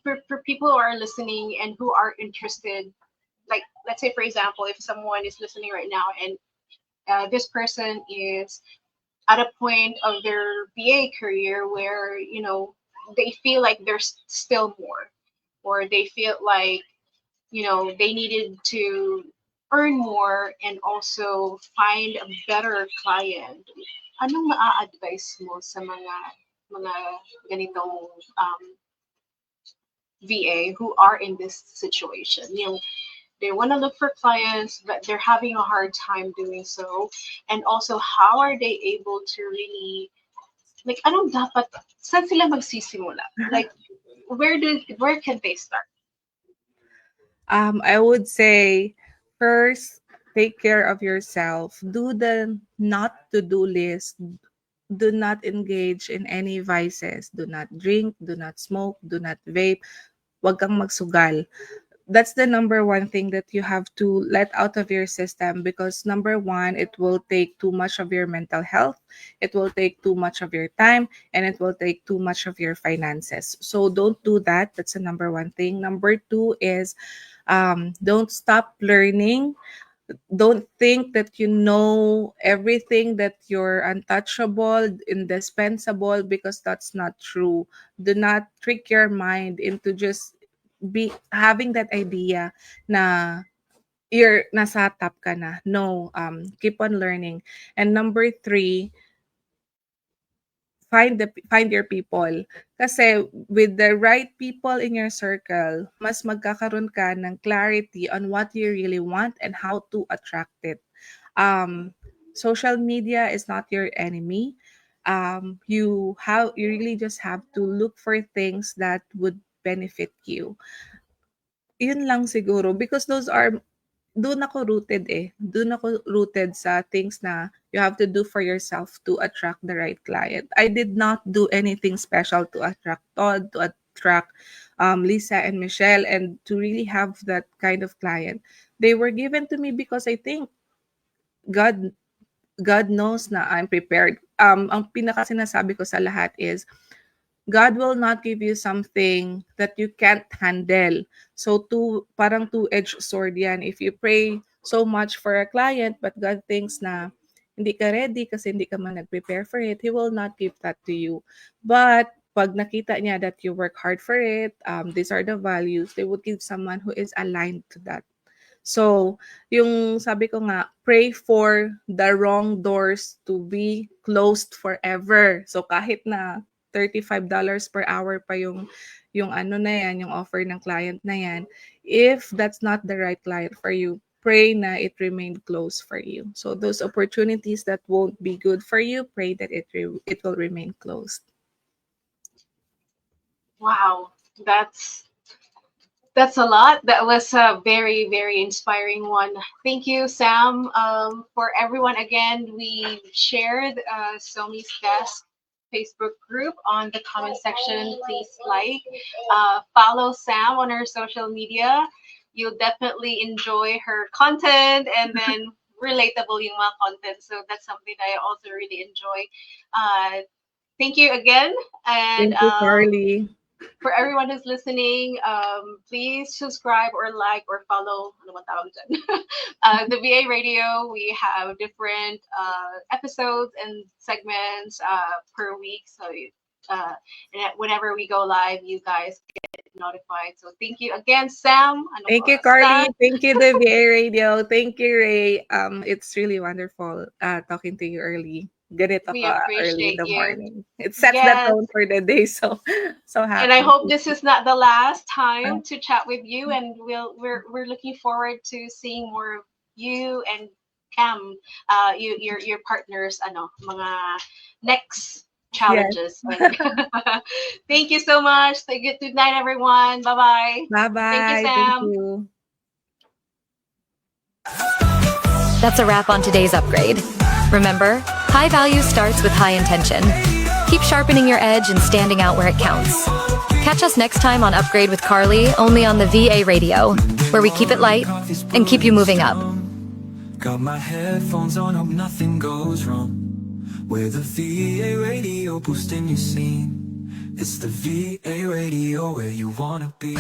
[SPEAKER 3] for people who are listening and who are interested, like let's say for example, if someone is listening right now and this person is at a point of their VA career where they feel like there's still more, or they feel like they needed to earn more and also find a better client. Anong maa-advise mo sa mga ganitong VA who are in this situation? They want to look for clients, but they're having a hard time doing so. And also, how are they able to really, like, saan sila magsisimula? Like, where can they start?
[SPEAKER 4] I would say, first, take care of yourself. Do the not to do list. Do not engage in any vices. Do not drink, do not smoke, do not vape. Huwag kang magsugal. That's the number one thing that you have to let out of your system, because number one, it will take too much of your mental health, it will take too much of your time, and it will take too much of your finances. So don't do that. That's the number one thing. Number two is don't stop learning. Don't think that you know everything, that you're untouchable, indispensable, because that's not true. Do not trick your mind into just having that idea na you're nasa top ka na. No, keep on learning. And number three, find your people. Kasi with the right people in your circle, mas magkakaroon ka ng clarity on what you really want and how to attract it. Social media is not your enemy. You really just have to look for things that would benefit you. Yun lang siguro, because doon ako rooted Doon ako rooted sa things na you have to do for yourself to attract the right client. I did not do anything special to attract Todd, to attract Lisa and Michelle, and to really have that kind of client. They were given to me because I think God knows na I'm prepared. Ang pinaka sinasabi ko sa lahat is, God will not give you something that you can't handle. So parang two-edged sword yan. If you pray so much for a client but God thinks na hindi ka ready kasi hindi ka man nag-prepare for it, He will not give that to you. But pag nakita niya that you work hard for it, these are the values, they would give someone who is aligned to that. So, yung sabi ko nga, pray for the wrong doors to be closed forever. So, kahit na $35 per hour pa yung ano na yan, yung offer ng client na yan, if that's not the right client for you, pray na it remained closed for you. So, those opportunities that won't be good for you, pray that it will remain closed.
[SPEAKER 3] Wow, that's a lot. That was a very, very inspiring one. Thank you, Sam. For everyone, again, we shared Somi's Best Facebook group on the comment section. Please follow Sam on her social media. You'll definitely enjoy her content and then relatable yung mga content. So that's something that I also really enjoy. Thank you again. And
[SPEAKER 4] Thank you, Carly.
[SPEAKER 3] for everyone who's listening, please subscribe or like or follow the VA Radio. We have different episodes and segments per week. So and whenever we go live, you guys get notified. So thank you again, Sam.
[SPEAKER 4] Thank you, Carly. Thank you, the VA Radio. Thank you, Ray. It's really wonderful talking to you early. Ganito
[SPEAKER 3] We
[SPEAKER 4] ka early in
[SPEAKER 3] appreciate
[SPEAKER 4] the
[SPEAKER 3] you.
[SPEAKER 4] morning. It sets the
[SPEAKER 3] Yes.
[SPEAKER 4] tone for the day. So happy.
[SPEAKER 3] And I hope this is not the last time to chat with you. And we're looking forward to seeing more of you and Cam, your partners, mga next challenges. Thank you so much. Good night, everyone. Bye-bye.
[SPEAKER 4] Bye-bye.
[SPEAKER 3] Thank you, Sam.
[SPEAKER 4] Thank you.
[SPEAKER 1] That's a wrap on today's upgrade. Remember, high value starts with high intention. Keep sharpening your edge and standing out where it counts. Catch us next time on Upgrade with Carly, only on the VA Radio, where we keep it light and keep you moving up.
[SPEAKER 2] Got my headphones on, hope nothing goes wrong. We're the VA Radio, boosting your scene. It's the VA Radio where you wanna be.